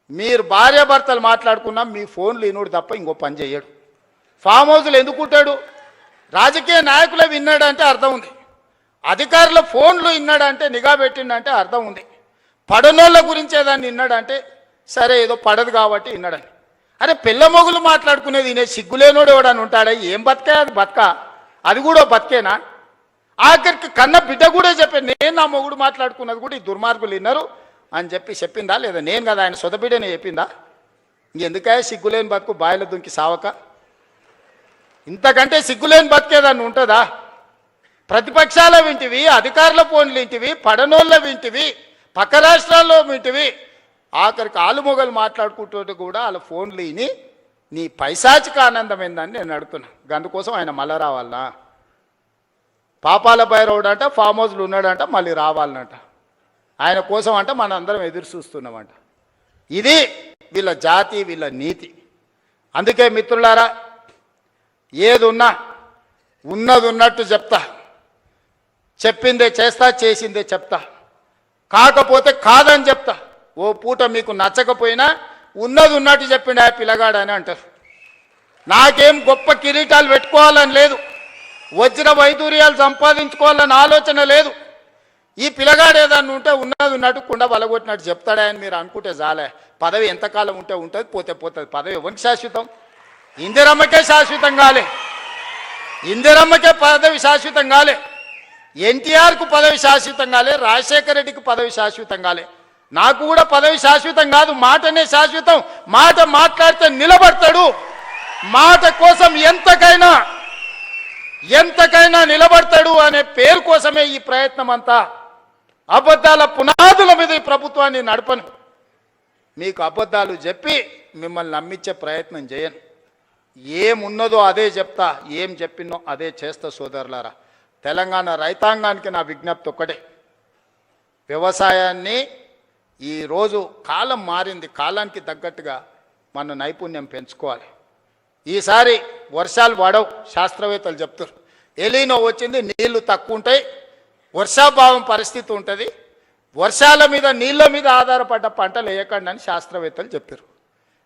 మీరు భార్యాభర్తలు మాట్లాడుకున్నా మీ ఫోన్లు వినుడు తప్ప ఇంకో పని చేయడు. ఫామ్ హౌస్లు ఎందుకుంటాడు? రాజకీయ నాయకులే విన్నాడంటే అర్థం ఉంది, అధికారుల ఫోన్లు విన్నాడంటే, నిఘా పెట్టిండంటే అర్థం ఉంది. పడనోళ్ళ గురించే దాన్ని విన్నాడంటే సరే ఏదో పడదు కాబట్టి విన్నాడని. అరే పిల్ల మొగులు మాట్లాడుకునేది వినే సిగ్గులేనోడు ఎవడని ఉంటాడా? ఏం బతికే అది? బతక అది కూడా బతికేనా? ఆఖరికి కన్న బిడ్డ కూడా చెప్పాను, నేను నా మొగుడు మాట్లాడుకున్నది కూడా ఈ దుర్మార్గులు విన్నారు అని చెప్పిందా లేదా? నేను కదా ఆయన సొంత బిడ్డనే చెప్పిందా? ఇంకెందుకే సిగ్గులేని బతుకు బాయిల దుంకి సావక? ఇంతకంటే సిగ్గులేని బతికేదాన్ని ఉంటుందా? ప్రతిపక్షాల వింటివి, అధికారుల ఫోన్లు వింటివి, పడనోళ్ళ వింటివి, పక్క రాష్ట్రాల్లో వింటివి, ఆఖరికి ఆలుమొగలు మాట్లాడుకుంటూ కూడా వాళ్ళ ఫోన్లు విని నీ పైశాచిక ఆనందం ఏందని నేను అడుగుతున్నా. అందుకోసం ఆయన మళ్ళా రావాలనా? పాపాల భైరవుడు అంట ఫామ్ హౌస్లు ఉన్నాడంట, మళ్ళీ రావాలనంట. ఆయన కోసం అంట మన అందరం ఎదురు చూస్తున్నామంట. ఇది వీళ్ళ జాతి, వీళ్ళ నీతి. అందుకే మిత్రులారా, ఏది ఉన్నా ఉన్నది ఉన్నట్టు చెప్తా, చెప్పిందే చేస్తా, చేసిందే చెప్తా, కాకపోతే కాదని చెప్తా. ఓ పూట మీకు నచ్చకపోయినా ఉన్నది ఉన్నట్టు చెప్పిండు ఆ పిల్లగాడు అని అంటారు. నాకేం గొప్ప కిరీటాలు పెట్టుకోవాలని లేదు, వజ్ర వైదూర్యాలు సంపాదించుకోవాలని ఆలోచన లేదు. ఈ పిల్లగాడు ఏదన్నా ఉంటే ఉన్నది ఉన్నట్టు కుండ బలగొట్టినట్టు చెప్తాడా అని మీరు అనుకుంటే చాలే. పదవి ఎంతకాలం ఉంటే ఉంటుంది, పోతే పోతుంది. పదవి ఎవరికి శాశ్వతం? ఇందిరమ్మకే శాశ్వతం కాలే, ఇందిరమ్మకే పదవి శాశ్వతం కాలే, ఎన్టీఆర్కు పదవి శాశ్వతం కాలే, రాజశేఖర రెడ్డికి పదవి శాశ్వతం కాలే. నాకు కూడా పదవి శాశ్వతం కాదు, మాటనే శాశ్వతం. మాట మాట్లాడితే నిలబడతాడు, మాట కోసం ఎంతకైనా నిలబడతాడు అనే పేరు కోసమే ఈ ప్రయత్నం అంతా. అబద్ధాల పునాదుల మీద ఈ ప్రభుత్వాన్ని నడపను. మీకు అబద్ధాలు చెప్పి మిమ్మల్ని నమ్మించే ప్రయత్నం చేయను. ఏమున్నదో అదే చెప్తా, ఏం చెప్పినో అదే చేస్తా. సోదరులారా, తెలంగాణ రైతాంగానికి నా విజ్ఞప్తి ఒక్కటే, వ్యవసాయాన్ని ఈరోజు కాలం మారింది, కాలానికి తగ్గట్టుగా మన నైపుణ్యం పెంచుకోవాలి. ఈసారి వర్షాలు పడవు, శాస్త్రవేత్తలు చెప్తారు. ఎలీనో వచ్చింది, నీళ్లు తక్కువ ఉంటాయి, వర్షాభావం పరిస్థితి ఉంటుంది, వర్షాల మీద నీళ్ళ మీద ఆధారపడ్డ పంటలు వేయకండి అని శాస్త్రవేత్తలు చెప్పారు.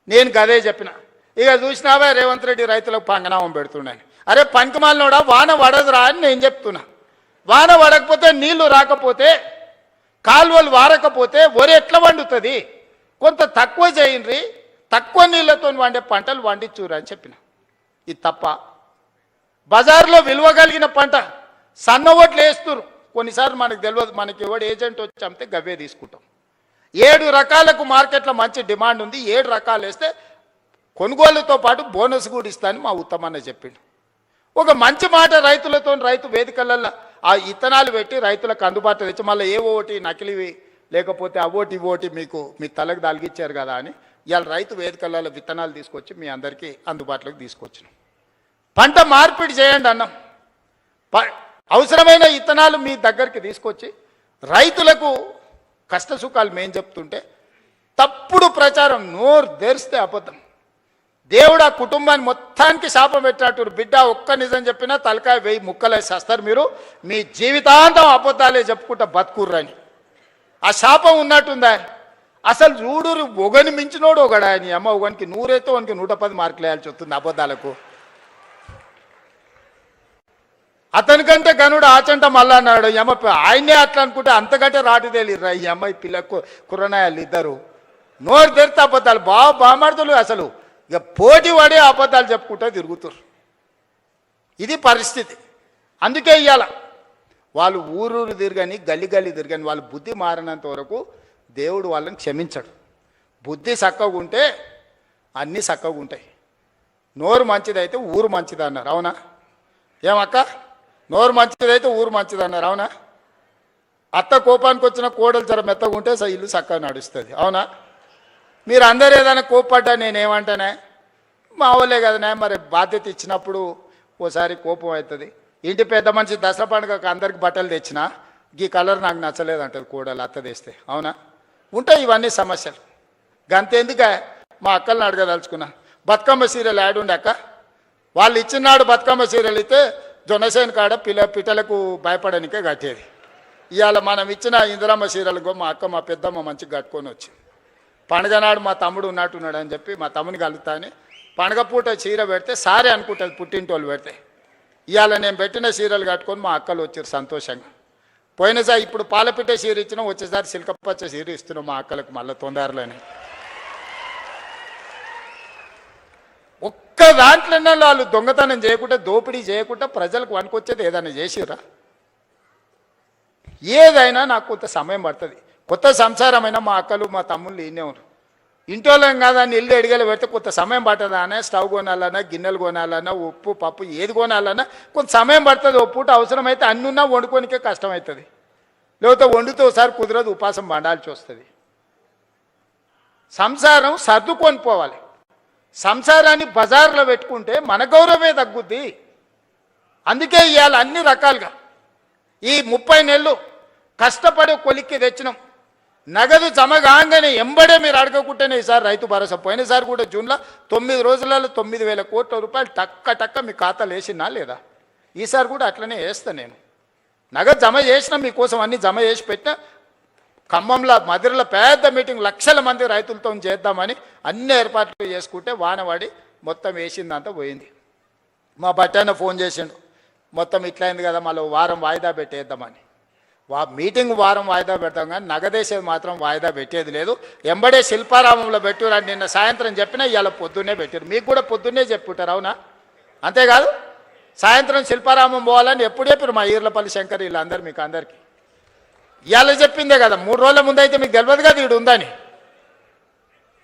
నేను గదే చెప్పిన. ఇక చూసినావా రేవంత్ రెడ్డి రైతులకు పంగనామం పెడుతున్నాను. అరే పనికిమాలినోడా, వాన పడదురా అని నేను చెప్తున్నా. వాన పడకపోతే, నీళ్లు రాకపోతే, కాలువలు వారకపోతే వరి ఎట్లా వండుతుంది? కొంత తక్కువ చేయండి, తక్కువ నీళ్లతో వండే పంటలు వండించురా అని చెప్పిన. ఇది తప్ప? బజార్లో విలువ కలిగిన పంట సన్న ఓట్లు వేస్తున్నారు. కొన్నిసార్లు మనకు తెలియదు, మనకి ఎవడు ఏజెంట్ వచ్చి అమ్మితే గవ్వే తీసుకుంటాం. 7 రకాలకు మార్కెట్లో మంచి డిమాండ్ ఉంది, 7 రకాలు వేస్తే కొనుగోలుతో పాటు బోనస్ కూడా ఇస్తానని మా ఉత్తమన్న చెప్పిండు. ఒక మంచి మాట రైతులతో, రైతు వేదికలలో ఆ ఇత్తనాలు పెట్టి రైతులకు అందుబాటులో తెచ్చి మళ్ళీ ఏ ఓటి నకిలివి లేకపోతే అవోటి ఇవోటి మీకు మీ తలకు తలిగిచ్చారు కదా అని ఇవాళ రైతు వేదికలలో విత్తనాలు తీసుకొచ్చి మీ అందరికీ అందుబాటులోకి తీసుకొచ్చినాం. పంట మార్పిడి చేయండి అన్నాం. అవసరమైన ఇత్తనాలు మీ దగ్గరికి తీసుకొచ్చి రైతులకు కష్ట సుఖాలు మేము చెప్తుంటే తప్పుడు ప్రచారం, నోరు తెరిస్తే అబద్ధం. దేవుడు ఆ కుటుంబాన్ని మొత్తానికి శాపం పెట్టినట్టు, బిడ్డ ఒక్క నిజం చెప్పినా తలకాయ 1000 ముక్కలేసి చేస్తారు, మీరు మీ జీవితాంతం అబద్ధాలే చెప్పుకుంటా బతుకుర్రని. ఆ శాపం ఉన్నట్టుందా? అసలు చూడురు, ఒకని మించినోడు ఒకడా అని అమ్మ, ఒకనికి 100 అయితే వానికి 110 మార్కులు వేయాల్సి వస్తుంది అబద్ధాలకు. అతనికంటే గనుడు ఆచంట మళ్ళా అన్నాడు అమ్మ, ఆయనే అట్లా అనుకుంటే అంతకంటే రాటు తేలిర్రా ఈ అమ్మాయి పిల్లకు కుర్రనాయాలు ఇద్దరు. నోరు తెరితే అబద్ధాలు, బామార్దులు అసలు ఇక పోటీ పడే అబద్ధాలు చెప్పుకుంటూ తిరుగుతారు. ఇది పరిస్థితి. అందుకే ఇవాళ వాళ్ళు ఊరూరు తిరగని గల్లి గల్లి తిరగని వాళ్ళు బుద్ధి మారినంత వరకు దేవుడు వాళ్ళని క్షమించడు. బుద్ధి చక్కగా ఉంటే అన్నీ చక్కగా ఉంటాయి. నోరు మంచిదైతే ఊరు మంచిది అన్నారు, అవునా? ఏమక్క, నోరు మంచిదైతే ఊరు మంచిది అన్నారు, అవునా? అత్త కోపానికి వచ్చిన కోడలు జర మెత్తగా ఉంటే ఇల్లు చక్కగా నడుస్తుంది, అవునా? మీరు అందరూ ఏదైనా కోప్పడ్డా నేనేమంటానే, మా వాళ్ళే కదనే, మరి బాధ్యత ఇచ్చినప్పుడు ఓసారి కోపం అవుతుంది. ఇంటి పెద్ద మనిషి దసరా పండుగకు అందరికి బట్టలు తెచ్చినా ఈ కలర్ నాకు నచ్చలేదు అంటారు కోడలు అత్త తెస్తే, అవునా? ఉంటాయి ఇవన్నీ సమస్యలు. గంతెందుక మా అక్కల్ని అడగదలుచుకున్నా, బతుకమ్మ సీరియల్ యాడ్ ఉండే అక్క, వాళ్ళు ఇచ్చినాడు బతుకమ్మ సీరియల్ అయితే జొన్నసేన కాడ పిట్టలకు భయపడనికే కట్టేది. ఇవాళ మనం ఇచ్చిన ఇందిరమ్మ సీరియల్కో మా అక్క మా పెద్దమ్మ మంచిగా కట్టుకొని వచ్చింది. పండుగ నాడు మా తమ్ముడు ఉన్నట్టున్నాడు అని చెప్పి మా తమ్ముని కలుగుతా అని పండుగ పూట చీర పెడితే సారే అనుకుంటుంది పుట్టింటి వాళ్ళు పెడితే. ఇవాళ నేను పెట్టిన చీరలు కట్టుకొని మా అక్కలు వచ్చారు సంతోషంగా. పోయినసారి ఇప్పుడు పాలపిట్టే చీర ఇచ్చినాం, వచ్చేసారి సిల్కపచ్చ చీర ఇస్తున్నాం మా అక్కలకు మళ్ళీ తొందరలోనే. ఒక్క దాంట్లోనే వాళ్ళు దొంగతనం చేయకుండా దోపిడీ చేయకుండా ప్రజలకు వనుకొచ్చేది ఏదైనా చేసిరా? ఏదైనా నాకు కొంత సమయం పడుతుంది. కొత్త సంసారమైన మా అక్కలు మా తమ్ముళ్ళు ఈయనే ఉన్నారు. ఇంటోళ్ళం కాదని ఇల్లు ఎడిగలు పెడితే కొంత సమయం పడుతుంది. అనే స్టవ్ కొనాలన్నా, గిన్నెలు కొనాలన్నా, ఉప్పు పప్పు ఏది కొనాలన్నా కొంత సమయం పడుతుంది. ఓ పూట అవసరమైతే అన్నున్నా వండుకోనికే కష్టమవుతుంది. లేకపోతే వండుతూ ఒకసారి కుదరదు, ఉపాసం పండాల్సి వస్తుంది. సంసారం సర్దుకొని పోవాలి. సంసారాన్ని బజార్లో పెట్టుకుంటే మన గౌరవమే తగ్గుద్ది. అందుకే ఇవాళ అన్ని రకాలుగా ఈ 30 నెలలు కష్టపడి కొలిక్కి తెచ్చినాం. నగదు జమ కాగానే ఎంబడే మీరు అడగకుంటేనే ఈసారి రైతు భరోసా. పోయినసారి కూడా జూన్లో 9 రోజులలో 9,000 కోట్ల రూపాయలు టక్క మీ ఖాతాలు వేసినా లేదా? ఈసారి కూడా అట్లనే వేస్తాను నేను. నగదు జమ చేసినా మీకోసం అన్ని జమ చేసి పెట్టినా. ఖమ్మంలో మదిరలో పెద్ద మీటింగ్, లక్షల మంది రైతులతో చేద్దామని అన్ని ఏర్పాట్లు చేసుకుంటే వానవాడి మొత్తం వేసిందంతా పోయింది. మా బట్టాన ఫోన్ చేసిండు, మొత్తం ఇట్లయింది కదా మళ్ళీ వారం వాయిదా పెట్టేద్దామని. మీటింగ్ వారం వాయిదా పెడతాం కానీ నగదేసేది మాత్రం వాయిదా పెట్టేది లేదు. ఎంబడే శిల్పారామంలో పెట్టురా నిన్న సాయంత్రం చెప్పినా ఇవాళ పొద్దున్నే పెట్టారు. మీకు కూడా పొద్దున్నే చెప్పుంటారు, అవునా? అంతేకాదు సాయంత్రం శిల్పారామం పోవాలని ఎప్పుడు చెప్పారు మా ఈర్లపల్లి శంకర్ వీళ్ళందరూ మీకు అందరికీ. ఇవాళ చెప్పిందే కదా, 3 రోజుల ముందు అయితే మీకు తెలియదు కదా వీడు ఉందని.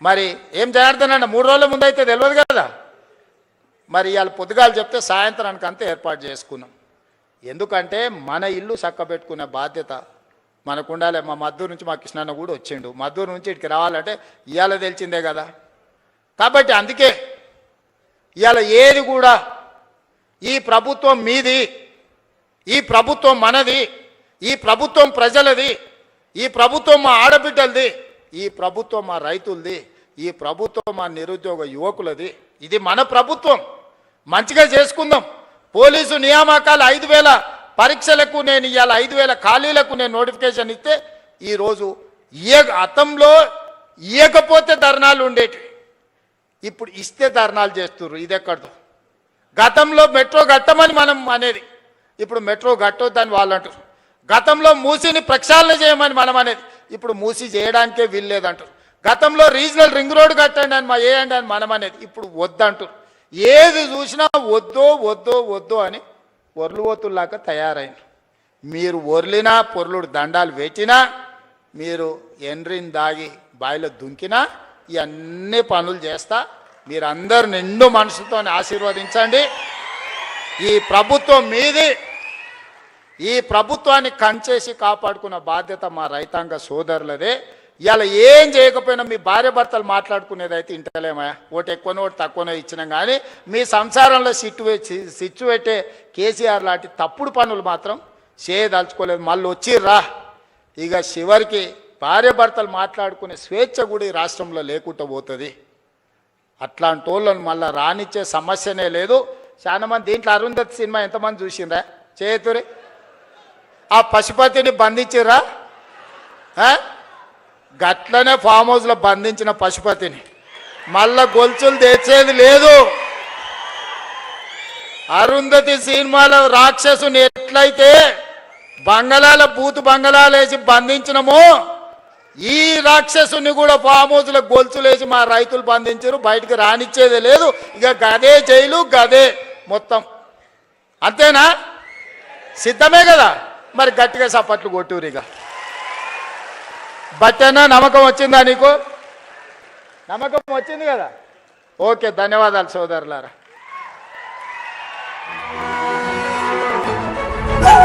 మరి ఏం జనార్దనన్న 3 రోజుల ముందు అయితే తెలియదు కదా. మరి ఇవాళ పొద్దుగాలు చెప్తే సాయంత్రానికి అంతా ఏర్పాటు చేసుకున్నాం. ఎందుకంటే మన ఇల్లు చక్కబెట్టుకునే బాధ్యత మనకు ఉండాలి. మా మద్దూరు నుంచి మా కృష్ణన్న కూడా వచ్చిండు. మద్దూరు నుంచి ఇక్కడికి రావాలంటే ఇవాళ తెలిసిందే కదా. కాబట్టి అందుకే ఇవాళ ఏది కూడా ఈ ప్రభుత్వం మీది, ఈ ప్రభుత్వం మనది, ఈ ప్రభుత్వం ప్రజలది, ఈ ప్రభుత్వం మా ఆడబిడ్డలది, ఈ ప్రభుత్వం మా రైతులది, ఈ ప్రభుత్వం మా నిరుద్యోగ యువకులది. ఇది మన ప్రభుత్వం. మంచిగా చేసుకుందాం. పోలీసు నియామకాలు 5,000 పరీక్షలకు నేను ఇవాళ 5,000 ఖాళీలకు నేను నోటిఫికేషన్ ఇస్తే ఈరోజు గతంలో ఇవ్వకపోతే ధర్నాలు ఉండేవి, ఇప్పుడు ఇస్తే ధర్నాలు చేస్తున్నారు. ఇది ఎక్కడదో. గతంలో మెట్రో కట్టమని మనం అనేది, ఇప్పుడు మెట్రో కట్టొద్దని వాళ్ళు అంటారు. గతంలో మూసిని ప్రక్షాళన చేయమని మనం అనేది, ఇప్పుడు మూసి చేయడానికే వీల్లేదంటారు. గతంలో రీజనల్ రింగ్ రోడ్ కట్టండి అని వేయండి అని మనం అనేది, ఇప్పుడు వద్దంటారు. ఏది చూసినా వద్దో అని ఒర్లువోతుల్లాగా తయారైన. మీరు ఒర్లినా పొర్లుడు దండాలు పెట్టినా, మీరు ఎండ్రిని దాగి బాయిలో దుంకినా ఇవన్నీ పనులు చేస్తా. మీరందరూ నిండు మనసుతో ఆశీర్వదించండి. ఈ ప్రభుత్వం మీది, ఈ ప్రభుత్వాన్ని కంచేసి కాపాడుకున్న బాధ్యత మా రైతాంగ సోదరులదే. ఇలా ఏం చేయకపోయినా మీ భార్య భర్తలు మాట్లాడుకునేది అయితే ఇంటలేమా, ఓటు ఎక్కువనో ఓటు తక్కువనో ఇచ్చినాం, కానీ మీ సంసారంలో సిచ్చు పెట్టే కేసీఆర్ లాంటి తప్పుడు పనులు మాత్రం చేయదలుచుకోలేదు. మళ్ళీ వచ్చిర్రా, ఇక చివరికి భార్య భర్తలు మాట్లాడుకునే స్వేచ్ఛ కూడా ఈ రాష్ట్రంలో లేకుండా పోతుంది. అట్లాంటి వాళ్ళని మళ్ళీ రానిచ్చే సమస్యనే లేదు. చాలా మంది దీంట్లో అరుంధతి సినిమా ఎంతమంది చూసిండ్రా చేతురి? ఆ పశుపతిని బంధించిర్రా? గట్లనే ఫామ్ హౌస్లో బంధించిన పశుపతిని మళ్ళా గొలుసులు తెచ్చేది లేదు. అరుంధతి సినిమాలో రాక్షసుని ఎట్లయితే బంగళాల బూతు బంగళాలు వేసి బంధించినమో, ఈ రాక్షసుని కూడా ఫామ్ హౌస్లో గొలుసులు వేసి మా రైతులు బంధించారు. బయటకు రానిచ్చేది లేదు. ఇక గదే జైలు, గదే మొత్తం. అంతేనా? సిద్ధమే కదా? మరి గట్టిగా సపట్లు కొట్టురు. ఇక బట్టన్నా నమ్మకం వచ్చిందా నీకు? నమ్మకం వచ్చింది కదా? ఓకే, ధన్యవాదాలు సోదరులారా.